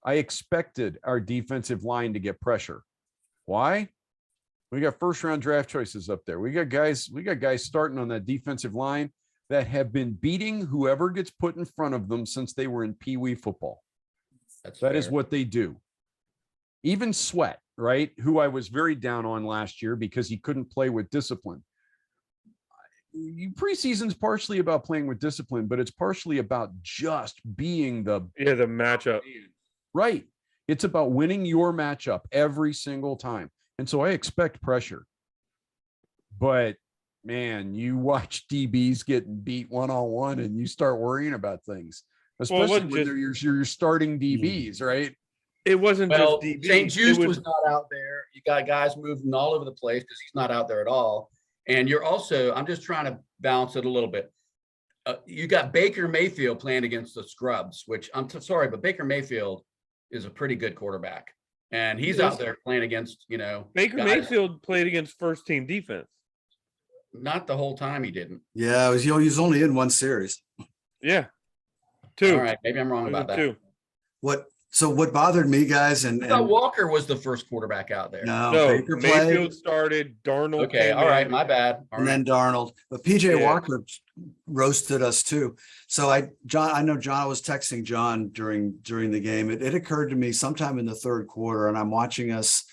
I expected our defensive line to get pressure. Why? We got 1st-round draft choices up there. We got guys starting on that defensive line that have been beating whoever gets put in front of them since they were in Pee Wee football. That is what they do. Even Sweat, right? Who I was very down on last year because he couldn't play with discipline. Preseason's partially about playing with discipline, but it's partially about just being the matchup. Right. It's about winning your matchup every single time. And so I expect pressure. But man, you watch DBs getting beat one-on-one and you start worrying about things, especially when they're your starting DBs, right? It wasn't just DBs. St. Just was not out there. You got guys moving all over the place because he's not out there at all. And you're also, I'm just trying to balance it a little bit. You got Baker Mayfield playing against the scrubs, which I'm sorry, but Baker Mayfield is a pretty good quarterback. And he's out there playing against, Baker Mayfield played against 1st-team defense. Not the whole time he didn't. Yeah, he was only in 1 series. Yeah. 2. All right, maybe I'm wrong about that. 2. What bothered me, guys, and I thought Walker was the first quarterback out there. no, Baker Mayfield started. Darnold. Okay, all right, my bad. Then Darnold, but PJ Walker roasted us too. So I know John was texting John during the game. It occurred to me sometime in the 3rd quarter, and I'm watching us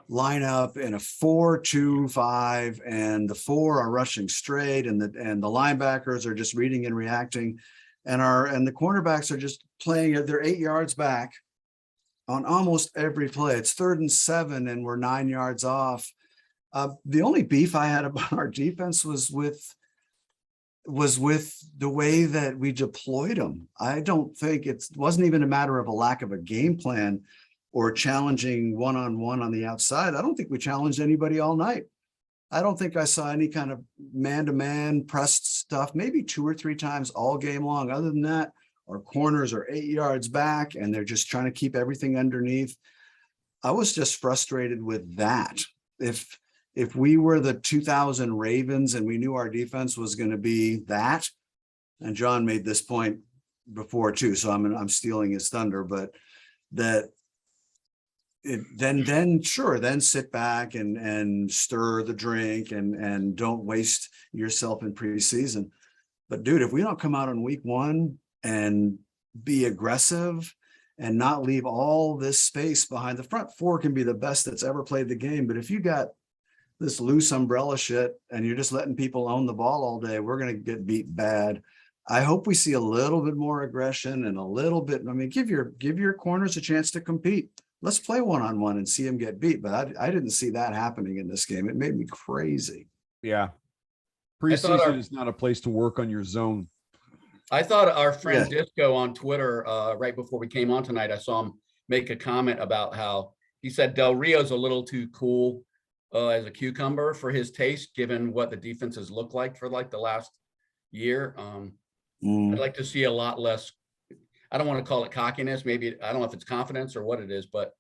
line up in a 4-2-5, and the 4 are rushing straight, and the linebackers are just reading and reacting. And the cornerbacks are just playing it. They're 8 yards back on almost every play. It's 3rd and 7, and we're 9 yards off. The only beef I had about our defense was with the way that we deployed them. I don't think it wasn't even a matter of a lack of a game plan or challenging one-on-one on the outside. I don't think we challenged anybody all night. I don't think I saw any kind of man-to-man pressed stuff, maybe 2 or 3 times all game long. Other than that, our corners are 8 yards back and they're just trying to keep everything underneath. I was just frustrated with that. If we were the 2000 Ravens and we knew our defense was going to be that, and John made this point before too, so I'm stealing his thunder, but then sit back and stir the drink and don't waste yourself in preseason. But dude, if we don't come out on week 1 and be aggressive and not leave all this space behind. The front four can be the best that's ever played the game, but if you got this loose umbrella shit and you're just letting people own the ball all day, we're going to get beat bad. I hope we see a little bit more aggression and a little bit. I mean, give your corners a chance to compete. Let's play one-on-one and see them get beat. But I didn't see that happening in this game. It made me crazy. Yeah. I thought Preseason is not a place to work on your zone. I thought our friend Disco on Twitter, right before we came on tonight, I saw him make a comment about how he said Del Rio's a little too cool as a cucumber for his taste, given what the defenses look like for like the last year. I'd like to see a lot less. I don't want to call it cockiness. Maybe I don't know if it's confidence or what it is, but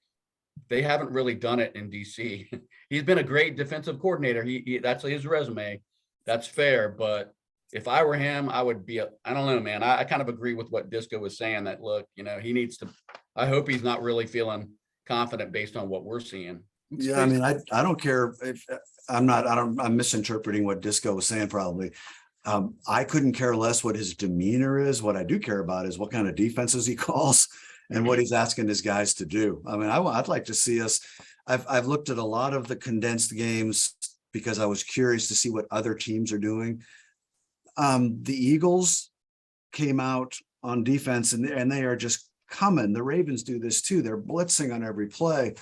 they haven't really done it in DC. He's been a great defensive coordinator. He that's his resume. That's fair. But if I were him, I would be, I don't know, man. I kind of agree with what Disco was saying that, look, you know, he needs to, I hope he's not really feeling confident based on what we're seeing. Yeah, I mean, I don't care if I'm misinterpreting what Disco was saying probably. I couldn't care less what his demeanor is. What I do care about is what kind of defenses he calls and what he's asking his guys to do. I mean, I'd like to see us. I've looked at a lot of the condensed games because I was curious to see what other teams are doing. The Eagles came out on defense and they are just coming. The Ravens do this too. They're blitzing on every play.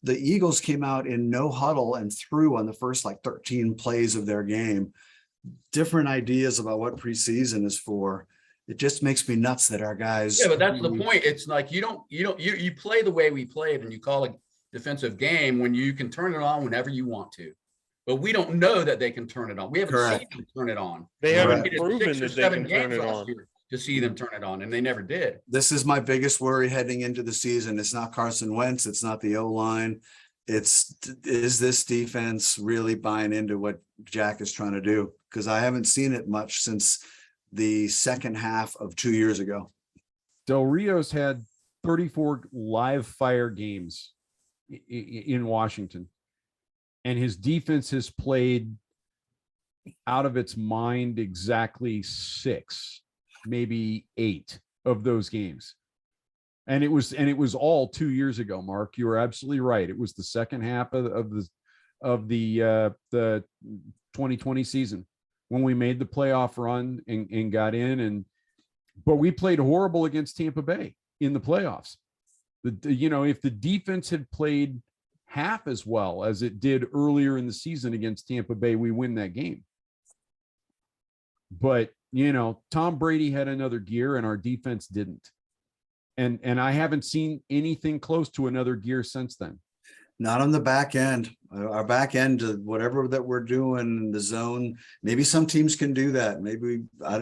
The Eagles came out in no huddle and threw on the first like 13 plays of their game. Different ideas about what preseason is for. It just makes me nuts that our guys. Yeah, but that's the point. It's like you play the way we played and you call a defensive game when you can turn it on whenever you want to. But we don't know that they can turn it on. We haven't seen them turn it on. They haven't needed proven 6 or that they 7 can turn games it last on. year to see them turn it on, and they never did. This is my biggest worry heading into the season. It's not Carson Wentz. It's not the O-line. Is this defense really buying into what Jack is trying to do? Because I haven't seen it much since the second half of 2 years ago. Del Rio's had 34 live fire games in Washington, and his defense has played out of its mind exactly 6, maybe 8 of those games. And it was all 2 years ago, Mark. You were absolutely right. It was the second half of the 2020 season when we made the playoff run and got in, but we played horrible against Tampa Bay in the playoffs. If the defense had played half as well as it did earlier in the season against Tampa Bay, we win that game. But Tom Brady had another gear and our defense didn't. And I haven't seen anything close to another gear since then. Not on the back end. Our back end, whatever that we're doing in the zone. Maybe some teams can do that. Maybe I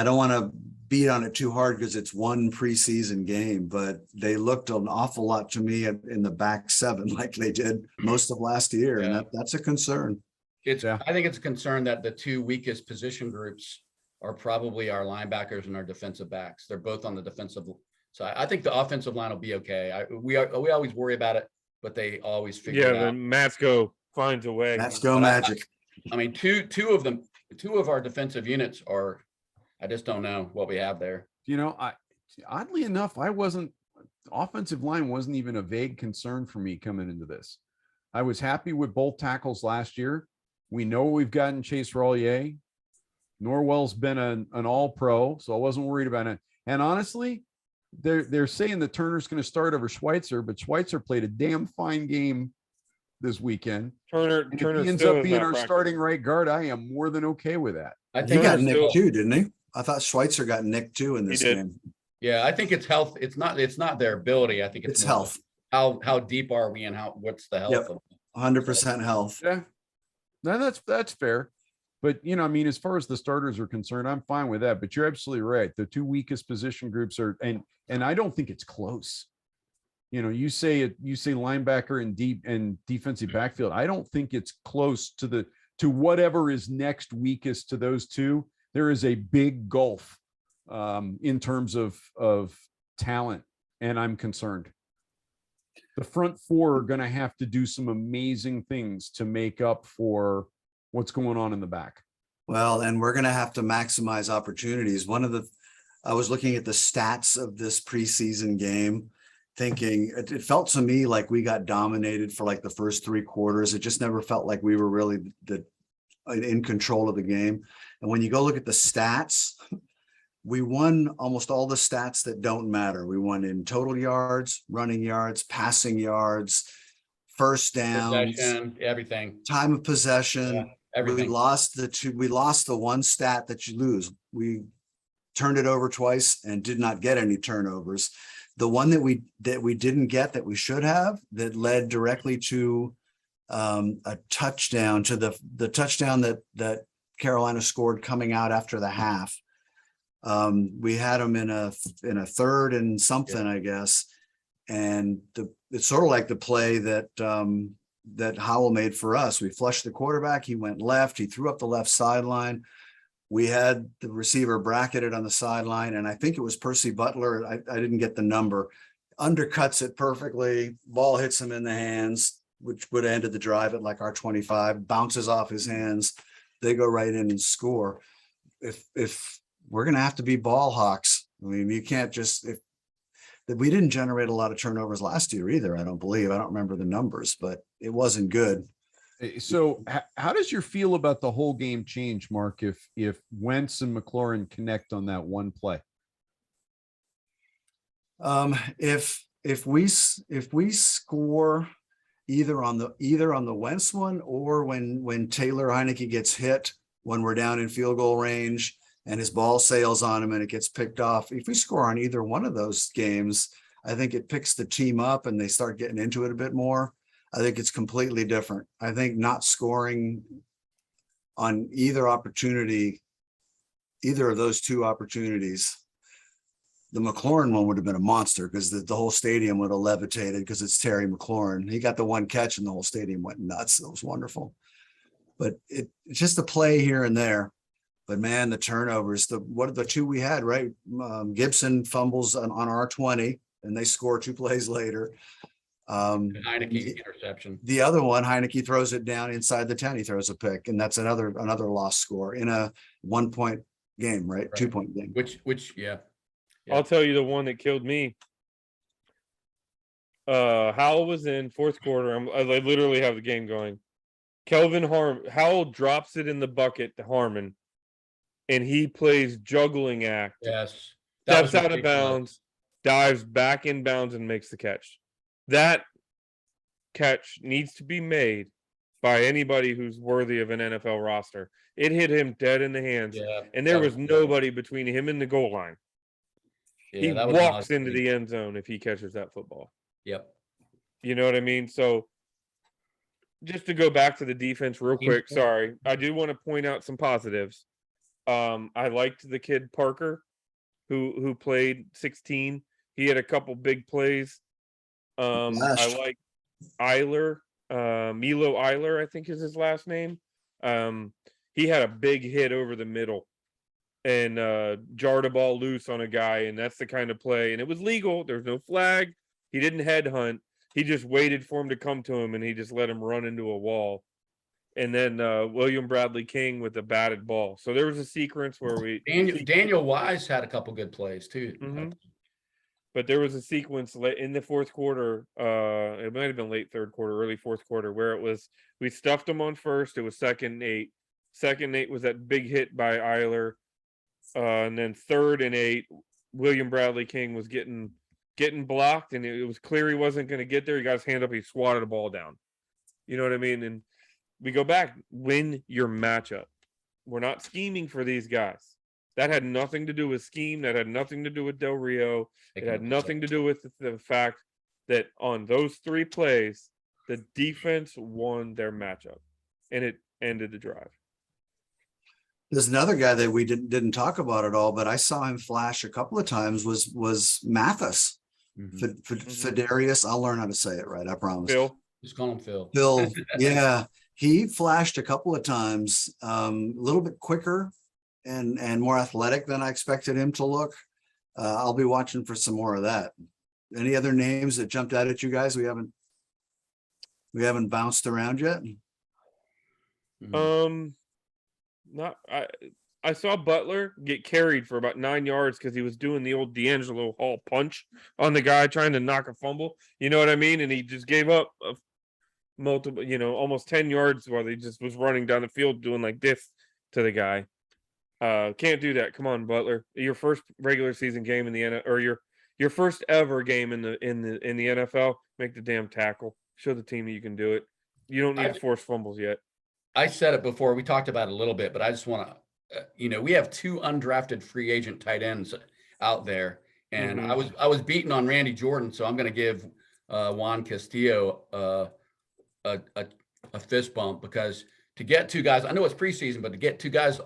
don't want to beat on it too hard because it's one preseason game, but they looked an awful lot to me in the back 7 like they did most of last year. Yeah. And that's a concern. I think it's a concern that the 2 weakest position groups are probably our linebackers and our defensive backs. They're both on the defensive side. I think the offensive line will be okay. We always worry about it, but they always figure it out. Yeah, Matsko finds a way. Let's go Magic. I mean, two of our defensive units are, I just don't know what we have there. Oddly enough, offensive line wasn't even a vague concern for me coming into this. I was happy with both tackles last year. We know we've gotten Chase Rollier. Norwell's been an all-pro, so I wasn't worried about it. And honestly, they're saying that Turner's going to start over Schweitzer, but Schweitzer played a damn fine game this weekend. Turner If he ends still up is being not our practicing. starting right guard, I am more than okay with that. I He think got Turner's nicked still- too, didn't he? I thought Schweitzer got nicked too in this did. game. yeah, I think it's health. It's not their ability. I think It's more health. How deep are we and what's the health Yep. of 100% health. Yeah, no, that's fair. But as far as the starters are concerned, I'm fine with that. But you're absolutely right. The 2 weakest position groups are, and I don't think it's close. You say linebacker and deep and defensive backfield. I don't think it's close to whatever is next weakest to those two. There is a big gulf in terms of talent, and I'm concerned. The front 4 are going to have to do some amazing things to make up for what's going on in the back. Well, and we're going to have to maximize opportunities. One of I was looking at the stats of this preseason game, thinking it felt to me like we got dominated for like the first 3 quarters. It just never felt like we were really in control of the game. And when you go look at the stats, we won almost all the stats that don't matter. We won in total yards, running yards, passing yards, first downs, Possession, everything. time of possession. Yeah, everything. We lost the one stat that you lose. We turned it over twice and did not get any turnovers. The one that we didn't get that we should have, that led directly to a touchdown, to the touchdown that Carolina scored coming out after the half. We had them in a 3rd and something, I guess. And it's sort of like the play that Howell made for us. We flushed the quarterback. He went left. He threw up the left sideline. We had the receiver bracketed on the sideline, and I think it was Percy Butler. I didn't get the number. Undercuts it perfectly. Ball hits him in the hands, which would have ended the drive at like our 25. Bounces off his hands. They go right in and score. If we're going to have to be ball hawks. I mean, you can't just, we didn't generate a lot of turnovers last year either. I don't believe. I don't remember the numbers, but it wasn't good. So how does your feel about the whole game change, Mark, if Wentz and McLaurin connect on that one play? If we score either on the Wentz one, or when Taylor Heineke gets hit when we're down in field goal range and his ball sails on him and it gets picked off, if we score on either one of those games, I think it picks the team up and they start getting into it a bit more. I think it's completely different. I think not scoring on either of those 2 opportunities, the McLaurin one would have been a monster, because the whole stadium would have levitated, because it's Terry McLaurin. He got the one catch and the whole stadium went nuts. It was wonderful. But it's just a play here and there. But man, the turnovers, what are the 2 we had, right? Gibson fumbles on our 20 and they score 2 plays later. Heineke interception. The other one, Heineke throws it down inside the 10. He throws a pick, and that's another lost score in a 1-point game, right? 2-point game. Which, yeah. I'll tell you the one that killed me. Howell was in 4th quarter. I literally have the game going. Howell drops it in the bucket to Harmon, and he plays juggling act. Yes. Steps out of bounds, dives back in bounds, and makes the catch. That catch needs to be made by anybody who's worthy of an NFL roster. It hit him dead in the hands, and there was nobody between him and the goal line. Yeah, he walks into the end zone if he catches that football. Yep. You know what I mean? So just to go back to the defense real quick, sorry. I do want to point out some positives. I liked the kid Parker who played 16. He had a couple big plays. I like Eiler, Milo Eiler, I think is his last name. He had a big hit over the middle and jarred a ball loose on a guy, and that's the kind of play. And it was legal. There's no flag. He didn't headhunt. He just waited for him to come to him, and he just let him run into a wall. And then William Bradley King with a batted ball. So there was a sequence where Daniel Wise had a couple good plays too. Mm-hmm. But there was a sequence in the 4th quarter. It might have been late 3rd quarter, early 4th quarter, where it was we stuffed them on 1st. It was 2nd and 8. 2nd and 8 was that big hit by Eiler. And then 3rd and 8, William Bradley King was getting blocked, and it was clear he wasn't going to get there. He got his hand up, he swatted a ball down. You know what I mean? And we go back, win your matchup. We're not scheming for these guys. That had nothing to do with scheme. That had nothing to do with Del Rio. It had nothing to do with the fact that on those 3 plays, the defense won their matchup, and it ended the drive. There's another guy that we didn't talk about at all, but I saw him flash a couple of times. Was Mathis, Fedarius. I'll learn how to say it right. I promise. Phil. Just call him Phil. Phil. Yeah, he flashed a couple of times. A little bit quicker and more athletic than I expected him to look. I'll be watching for some more of that. Any other names that jumped out at you guys? We haven't bounced around yet. I saw Butler get carried for about 9 yards because he was doing the old D'Angelo Hall punch on the guy trying to knock a fumble. You know what I mean? And he just gave up multiple, almost 10 yards while he just was running down the field doing like this to the guy. Can't do that. Come on, Butler. Your first regular season game in the NFL, or your first ever game in the NFL. Make the damn tackle. Show the team that you can do it. You don't need to force fumbles yet. I said it before. We talked about it a little bit, but I just want to. We have 2 undrafted free agent tight ends out there, and Mhm. I was beaten on Randy Jordan, so I'm going to give Juan Castillo a fist bump, because to get 2 guys, I know it's preseason, but to get 2 guys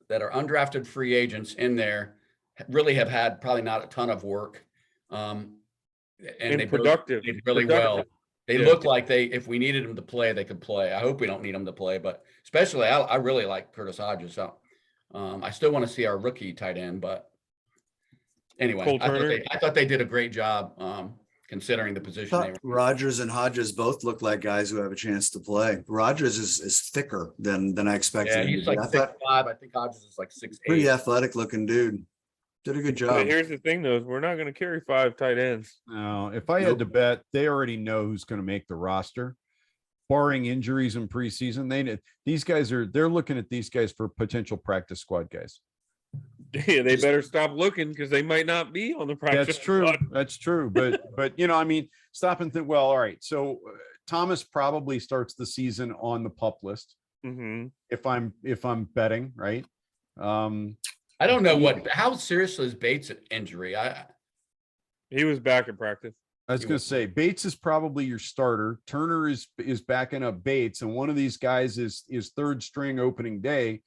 that are undrafted free agents in there really have had probably not a ton of work, and they productive. played really well. They Yeah. look like if we needed them to play, they could play. I hope we don't need them to play, but especially I really like Curtis Hodges. So I still want to see our rookie tight end, but anyway, Cole Turner. I thought they did a great job considering the position they were. Rogers and Hodges both look like guys who have a chance to play. Rogers is thicker than I expected. Yeah, him to he's be. like I thought 6'5". I think Hodges is like 6'8". pretty athletic looking dude. Did a good But job. here's the thing, though: is we're not going to carry 5 tight ends. No, if I had to bet, they already know who's going to make the roster, barring injuries in preseason. They're looking at these guys for potential practice squad guys. Yeah, they better stop looking because they might not be on the practice. That's true. squad. That's true. But stop and think. Well, all right. So Thomas probably starts the season on the PUP list. Mhm. If I'm betting, right? I don't know how serious is Bates' injury. He was back in practice. I was going to say Bates is probably your starter. Turner is backing up Bates, and one of these guys is third string opening day,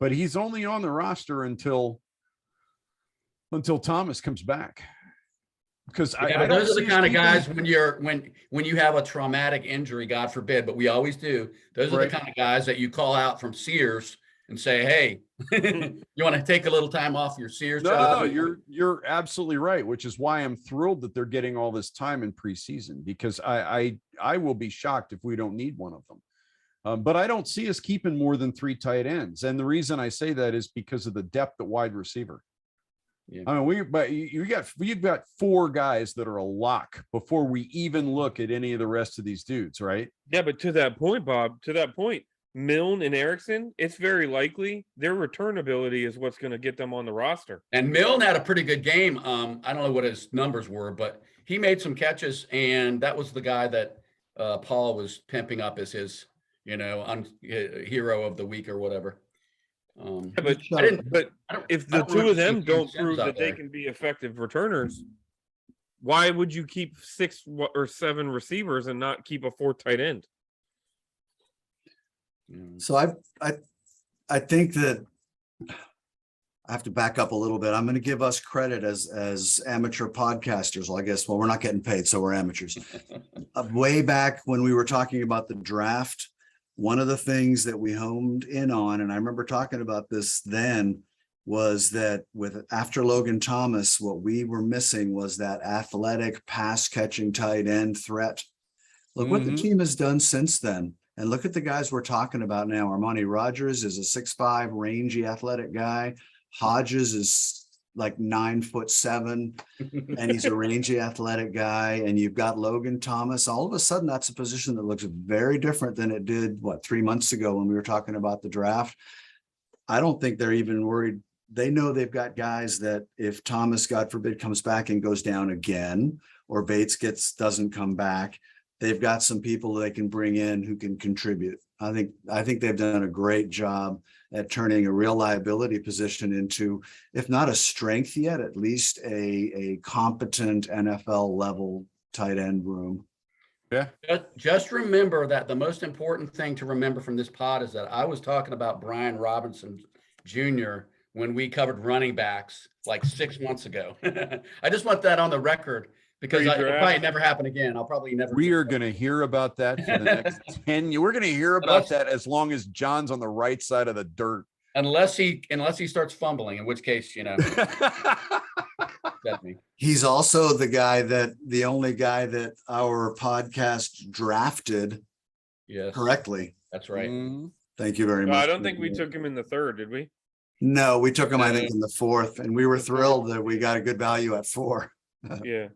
but he's only on the roster until Thomas comes back. Because those are the kind of guys when you have a traumatic injury, God forbid, but we always do. Those are the kind of guys that you call out from Sears and say, "Hey, you want to take a little time off your Sears job?" No, you're absolutely right, which is why I'm thrilled that they're getting all this time in preseason, because I will be shocked if we don't need one of them. But I don't see us keeping more than 3 tight ends, and the reason I say that is because of the depth at wide receiver. Yeah. I mean, you've got 4 guys that are a lock before we even look at any of the rest of these dudes, right? Yeah, but to that point, Bob, Milne and Erickson, it's very likely their return ability is what's going to get them on the roster. And Milne had a pretty good game. I don't know what his numbers were, but he made some catches, and that was the guy that Paul was pimping up as his, hero of the week or whatever. But if the 2 of them don't prove that they can be effective returners, why would you keep 6 or 7 receivers and not keep a 4th tight end? So I think that I have to back up a little bit. I'm going to give us credit as amateur podcasters. Well, I guess, we're not getting paid, so we're amateurs. Way back when we were talking about the draft, one of the things that we homed in on, and I remember talking about this then, was that after Logan Thomas, what we were missing was that athletic pass catching tight end threat. Look what the team has done since then. And look at the guys we're talking about now. Armani Rogers is a 6'5", rangy, athletic guy. Hodges is like 9'7", and he's a rangy, athletic guy. And you've got Logan Thomas. All of a sudden, that's a position that looks very different than it did, 3 months ago when we were talking about the draft. I don't think they're even worried. They know they've got guys that if Thomas, God forbid, comes back and goes down again, or Bates doesn't come back, they've got some people they can bring in who can contribute. I think they've done a great job at turning a real liability position into, if not a strength yet, at least a competent NFL level tight end room. Yeah. Just remember that the most important thing to remember from this pod is that I was talking about Brian Robinson Jr. when we covered running backs like 6 months ago. I just want that on the record, because it'll probably never happen again. I'll probably never. We are going to hear about that for the next 10 years. We're going to hear about that as long as John's on the right side of the dirt. Unless he starts fumbling, in which case, that's me. He's also the only guy that our podcast drafted Yes, correctly. that's right. Thank you very much. I don't think we took him in the 3rd, did we? No, we took him, I think, in the 4th, and we were thrilled that we got a good value at 4. Yeah.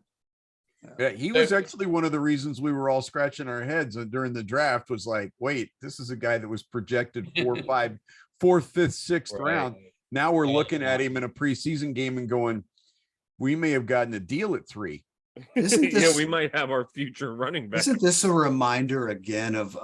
Yeah, he was actually one of the reasons we were all scratching our heads during the draft was like, wait, this is a guy that was projected 4, 5, 4th, 5th, 6th round. Now we're looking at him in a preseason game and going, we may have gotten a deal at 3. Yeah, we might have our future running back. Isn't this a reminder again of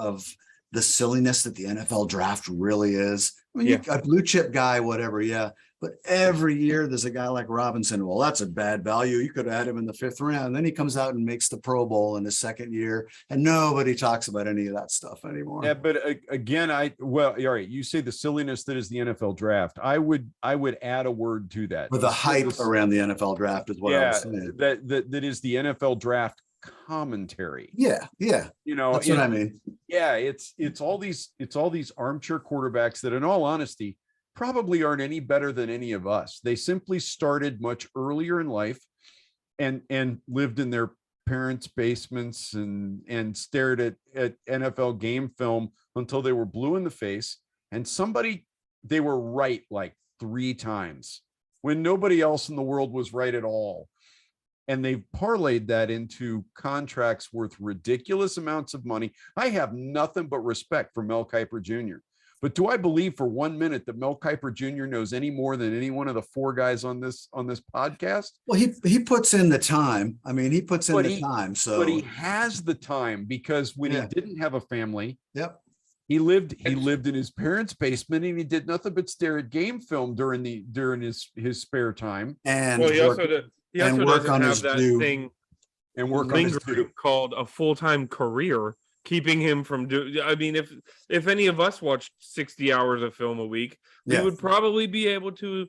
the silliness that the NFL draft really is? I mean, a blue chip guy, whatever, yeah. But every year there's a guy like Robinson. Well, that's a bad value. You could have had him in the 5th round. Then he comes out and makes the Pro Bowl in his 2nd year, and nobody talks about any of that stuff anymore. Yeah, but again, all right. You say the silliness that is the NFL draft. I would add a word to that. But the hype around the NFL draft is what I'm saying. That is the NFL draft commentary. Yeah. You know, that's what I mean. Yeah, it's all these armchair quarterbacks that, in all honesty, probably aren't any better than any of us. They simply started much earlier in life and lived in their parents' basements and stared at NFL game film until they were blue in the face. And they were right like 3 times when nobody else in the world was right at all. And they've parlayed that into contracts worth ridiculous amounts of money. I have nothing but respect for Mel Kiper Jr. But do I believe for 1 minute that Mel Kiper Jr. knows any more than any one of the 4 guys on this podcast? Well, he puts in the time. I mean, he puts in the time. So, but he has the time because when he didn't have a family, he lived in his parents' basement and he did nothing but stare at game film during his spare time. And well, he also doesn't have that thing and work on his due called a full-time career, keeping him from I mean, if any of us watched 60 hours of film a week, we would probably be able to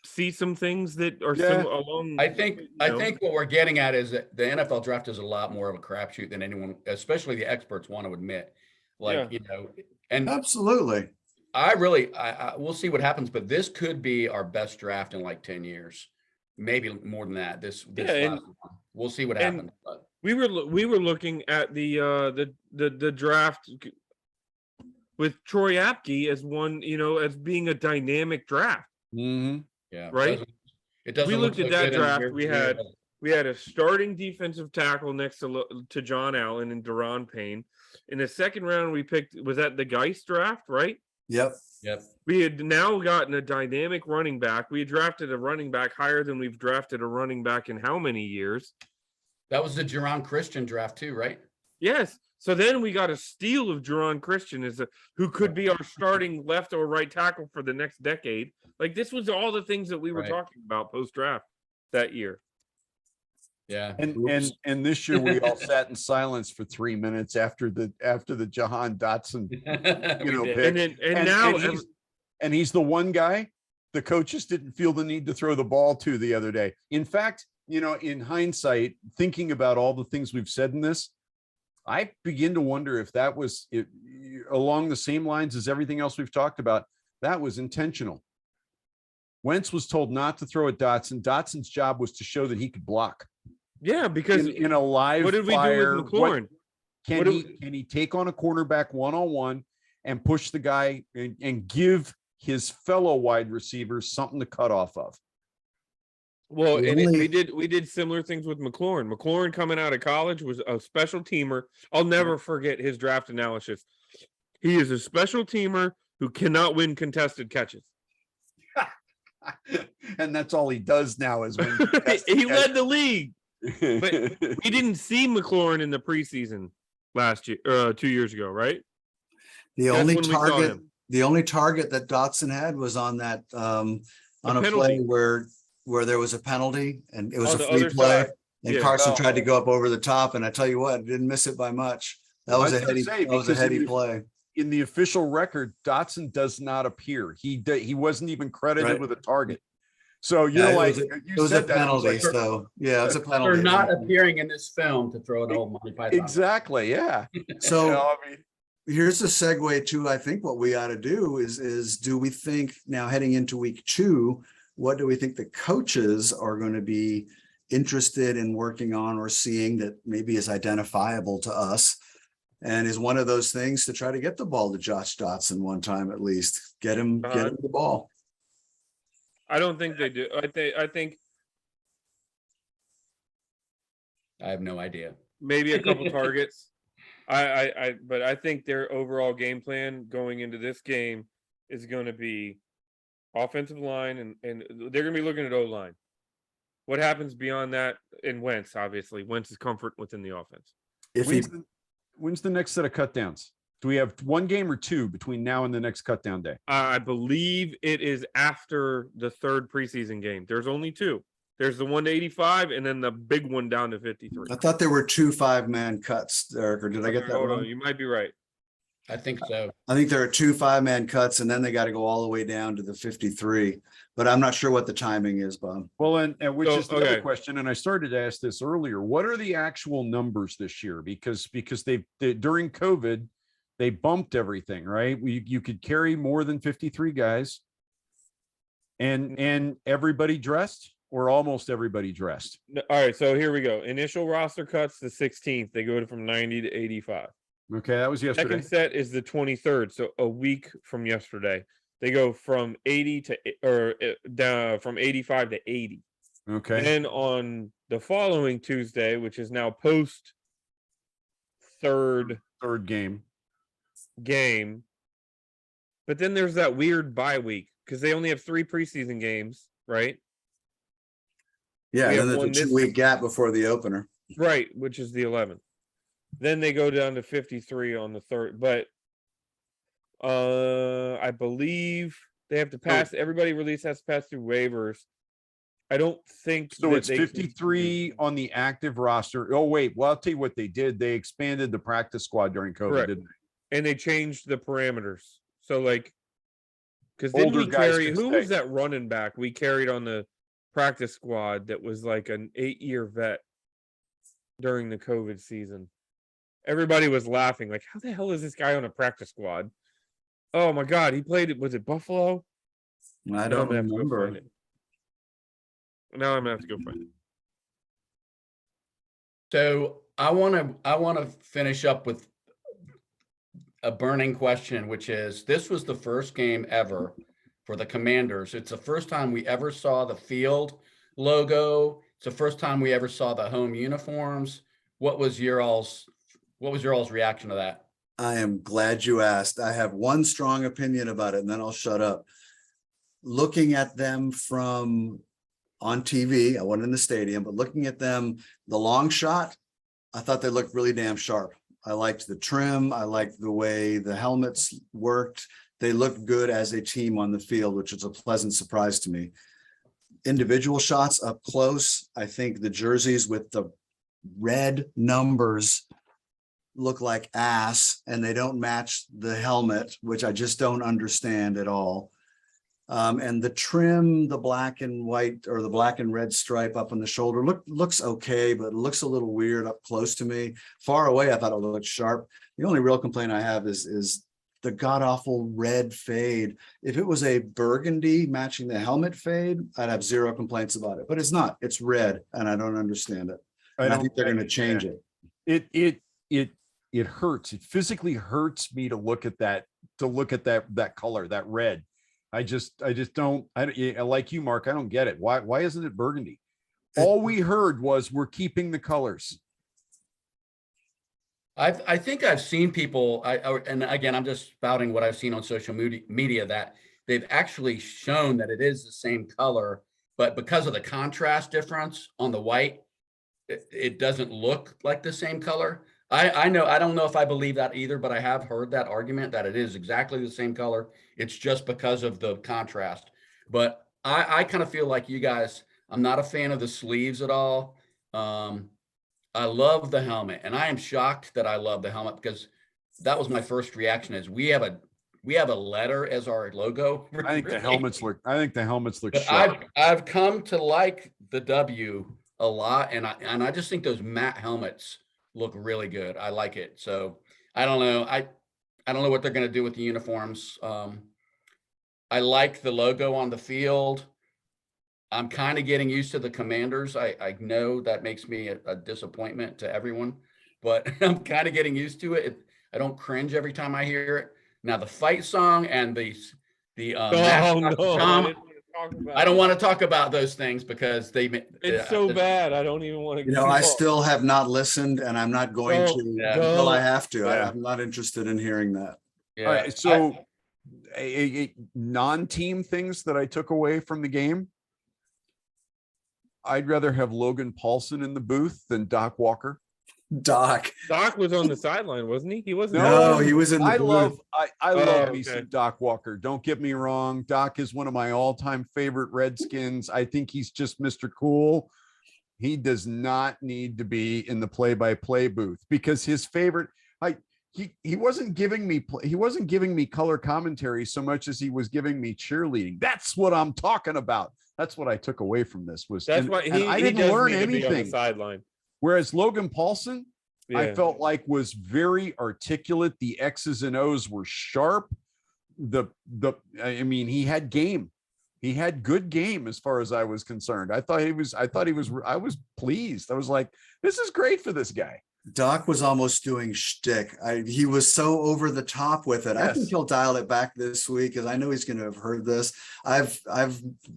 see some things that are along. I think what we're getting at is that the NFL draft is a lot more of a crapshoot than anyone, especially the experts, want to admit. And absolutely. I we'll see what happens, but this could be our best draft in like 10 years, maybe more than that. This last one. We'll see what happens. But we were looking at the draft with Troy Apke as one, as being a dynamic draft. Mm-hmm. Yeah. Right. It doesn't. We looked at that draft. Here. We had a starting defensive tackle next to John Allen and Daron Payne. In the 2nd round, we picked, was that the Geist draft, right? Yep. We had now gotten a dynamic running back. We had drafted a running back higher than we've drafted a running back in how many years? That was the Jaron Christian draft too, right? Yes. So then we got a steal of Jaron Christian who could be our starting left or right tackle for the next decade. Like, this was all the things that we were talking about post-draft that year. Yeah. And this year we all sat in silence for 3 minutes after the Jahan Dotson pick. And he's the one guy the coaches didn't feel the need to throw the ball to the other day. In fact, in hindsight, thinking about all the things we've said in this, I begin to wonder if that was along the same lines as everything else we've talked about. That was intentional. Wentz was told not to throw at Dotson. Dotson's job was to show that he could block. Yeah, because in a live what did we fire, do with McLaurin? Can he take on a cornerback one-on-one and push the guy and give his fellow wide receivers something to cut off of? Well, we did similar things with McLaurin. McLaurin coming out of college was a special teamer. I'll never forget his draft analysis. He is a special teamer who cannot win contested catches. And that's all he does now is when he led the league. But we didn't see McLaurin in the preseason last year, 2 years ago, right? The only target that Dotson had was on that on a play where there was a penalty and it was a free play. And Carson tried to go up over the top, and I tell you what, didn't miss it by much. That was a heady play. In the official record, Dotson does not appear. He wasn't even credited with a target. So it was a penalty. So it's a penalty. They're not appearing in this film to throw an old Monty Python. Exactly. Yeah. So here's the segue to, I think what we ought to do is do we think now heading into week 2, what do we think the coaches are going to be interested in working on or seeing that maybe is identifiable to us? And is one of those things to try to get the ball to Josh Dotson one time at least, get him the ball. I don't think they do. I think I have no idea. maybe a couple targets. But I think their overall game plan going into this game is going to be offensive line, and they're going to be looking at O-line. What happens beyond that in Wentz? Obviously, Wentz's comfort within the offense. If he, When's the next set of cut downs? Do we have one game or two between now and the next cut down day? I believe it is after the third preseason game. There's only two. There's the 1 to 85, and then the big one down to 53. I thought there were 2 5-man cuts, Eric, or did I get that Hold wrong? on, you might be right. I think so. I think there are 2 5-man cuts, and then they got to go all the way down to the 53. But I'm not sure what the timing is, Bob. Well, and which So, is the other okay. question, and I started to ask this earlier. What are the actual numbers this year? Because they during COVID, they bumped everything, right? You could carry more than 53 guys, and everybody dressed, or almost everybody dressed. All right, so here we go. Initial roster cuts the 16th. They go from 90 to 85. Okay, that was yesterday. Second set is the 23rd, so a week from yesterday. They go from 80 to down from 85 to 80. Okay. And then on the following Tuesday, which is now post third game. but then there's that weird bye week because they only have 3 preseason games, right? Yeah, We and have then one there's a this 2-week gap before the opener. Right, which is the 11th. Then they go down to 53 on the 3rd, but I believe they have to pass. Everybody released has to pass through waivers. I don't think So that it's they 53 on the active roster. Oh, wait. Well, I'll tell you what they did. They expanded the practice squad during COVID, Correct. didn't and they changed the parameters. So like, because didn't Older we guys carry can who was stay. that running back we carried on the practice squad that was like an 8-year vet during the COVID season? Everybody was laughing, like, how the hell is this guy on a practice squad? Oh my God, he played, was it Buffalo? I Now I'm don't gonna have to go remember. find it. Now I'm gonna have to go find it. So I want to finish up with a burning question, which is, this was the first game ever for the Commanders. It's the first time we ever saw the field logo. It's the first time we ever saw the home uniforms. What was your all's reaction to that? I am glad you asked. I have one strong opinion about it, and then I'll shut up. Looking at them from on TV, I wasn't in the stadium, but looking at them, the long shot, I thought they looked really damn sharp. I liked the trim. I liked the way the helmets worked. They looked good as a team on the field, which is a pleasant surprise to me. Individual shots up close, I think the jerseys with the red numbers look like ass, and they don't match the helmet, which I just don't understand at all. And the trim, the black and white or the black and red stripe up on the shoulder looks okay, but it looks a little weird up close to me. Far away, I thought it looked sharp. The only real complaint I have is the god awful red fade. If it was a burgundy matching the helmet fade, I'd have zero complaints about it, but it's not. It's red, and I don't understand it. And I think they're going to change it. It hurts. It physically hurts me to look at that color, that red. I just don't. Like you, Mark. I don't get it. Why isn't it burgundy? All we heard was we're keeping the colors. I think I've seen people. And again, I'm just spouting what I've seen on social media that they've actually shown that it is the same color, but because of the contrast difference on the white, it doesn't look like the same color. I don't know if I believe that either, but I have heard that argument that it is exactly the same color. It's just because of the contrast. But I kind of feel like you guys, I'm not a fan of the sleeves at all. I love the helmet, and I am shocked that I love the helmet because that was my first reaction is we have a letter as our logo. I think the helmets look But sharp. I've come to like the W a lot, and I just think those matte helmets look really good. I like it. So I don't know. I don't know what they're going to do with the uniforms. I like the logo on the field. I'm kind of getting used to the Commanders. I know that makes me a disappointment to everyone, but I'm kind of getting used to it. I don't cringe every time I hear it. Now the fight song and the I didn't want to talk about I don't it. want to talk about those things because It's so bad. I don't even want to. You know, I still have not listened and I'm not going Don't- to Yeah. until I don't. have to. Yeah. I'm not interested in hearing that. Yeah. All right, so non-team things that I took away from the game. I'd rather have Logan Paulson in the booth than Doc Walker. Doc. Doc was on the sideline, wasn't he? He wasn't. No, he was in the I booth. love Oh, love me okay. some Doc Walker. Don't get me wrong. Doc is one of my all-time favorite Redskins. I think he's just Mr. Cool. He does not need to be in the play-by-play booth because his favorite, he wasn't giving me color commentary so much as he was giving me cheerleading. That's what I'm talking about. That's what I took away from this was That's and- why and I he didn't does learn need to be on the anything. sideline. Whereas Logan Paulson, I Yeah. felt like was very articulate. The X's and O's were sharp. I mean, he had game. He had good game as far as I was concerned. I was pleased. I was like, this is great for this guy. Doc was almost doing shtick. He was so over the top with it. I think Yes. he'll dial it back this week because I know he's going to have heard this. I've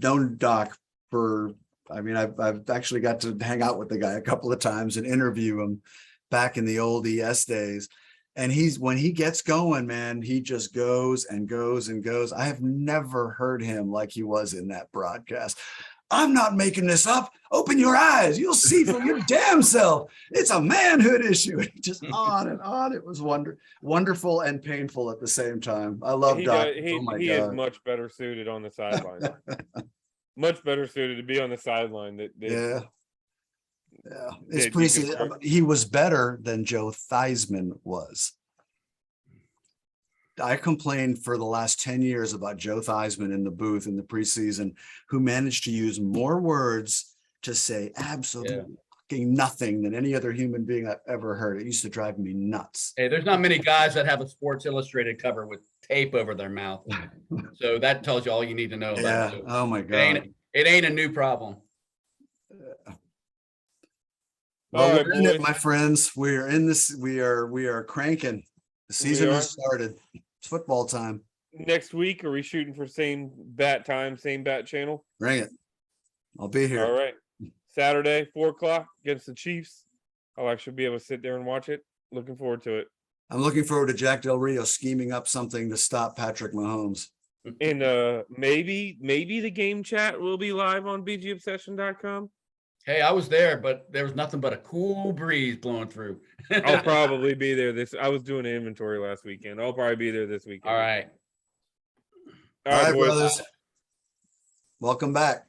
known Doc for. I mean, I've actually got to hang out with the guy a couple of times and interview him back in the old ES days. And when he gets going, man, he just goes and goes and goes. I have never heard him like he was in that broadcast. I'm not making this up. Open your eyes. You'll see for your damn self. It's a manhood issue. Just on and on. It was wonderful and painful at the same time. I love Doc. Oh my He is God. much better suited on the sideline. Much better suited to be on the sideline. Yeah. It's Did pretty. you concur? He was better than Joe Theismann was. I complained for the last 10 years about Joe Theismann in the booth in the preseason, who managed to use more words to say absolutely fucking nothing than any other human being I've ever heard. It used to drive me nuts. Hey, there's not many guys that have a Sports Illustrated cover with tape over their mouth. So that tells you all you need to know about Yeah. it. Oh my It God. ain't a new problem. Well, All right, we're in it, boys. my friends. We are in this. We are cranking. The season are. has started. It's football time. Next week, are we shooting for same bat time, same bat channel? Bring it. I'll be here. All right. Saturday, 4:00 against the Chiefs. I'll actually be able to sit there and watch it. Looking forward to it. I'm looking forward to Jack Del Rio scheming up something to stop Patrick Mahomes. And maybe the game chat will be live on bgobsession.com. Hey, I was there, but there was nothing but a cool breeze blowing through. I'll probably be there I was doing an inventory last weekend. I'll probably be there this weekend. All right. All All right, right, boys. brothers. Welcome back.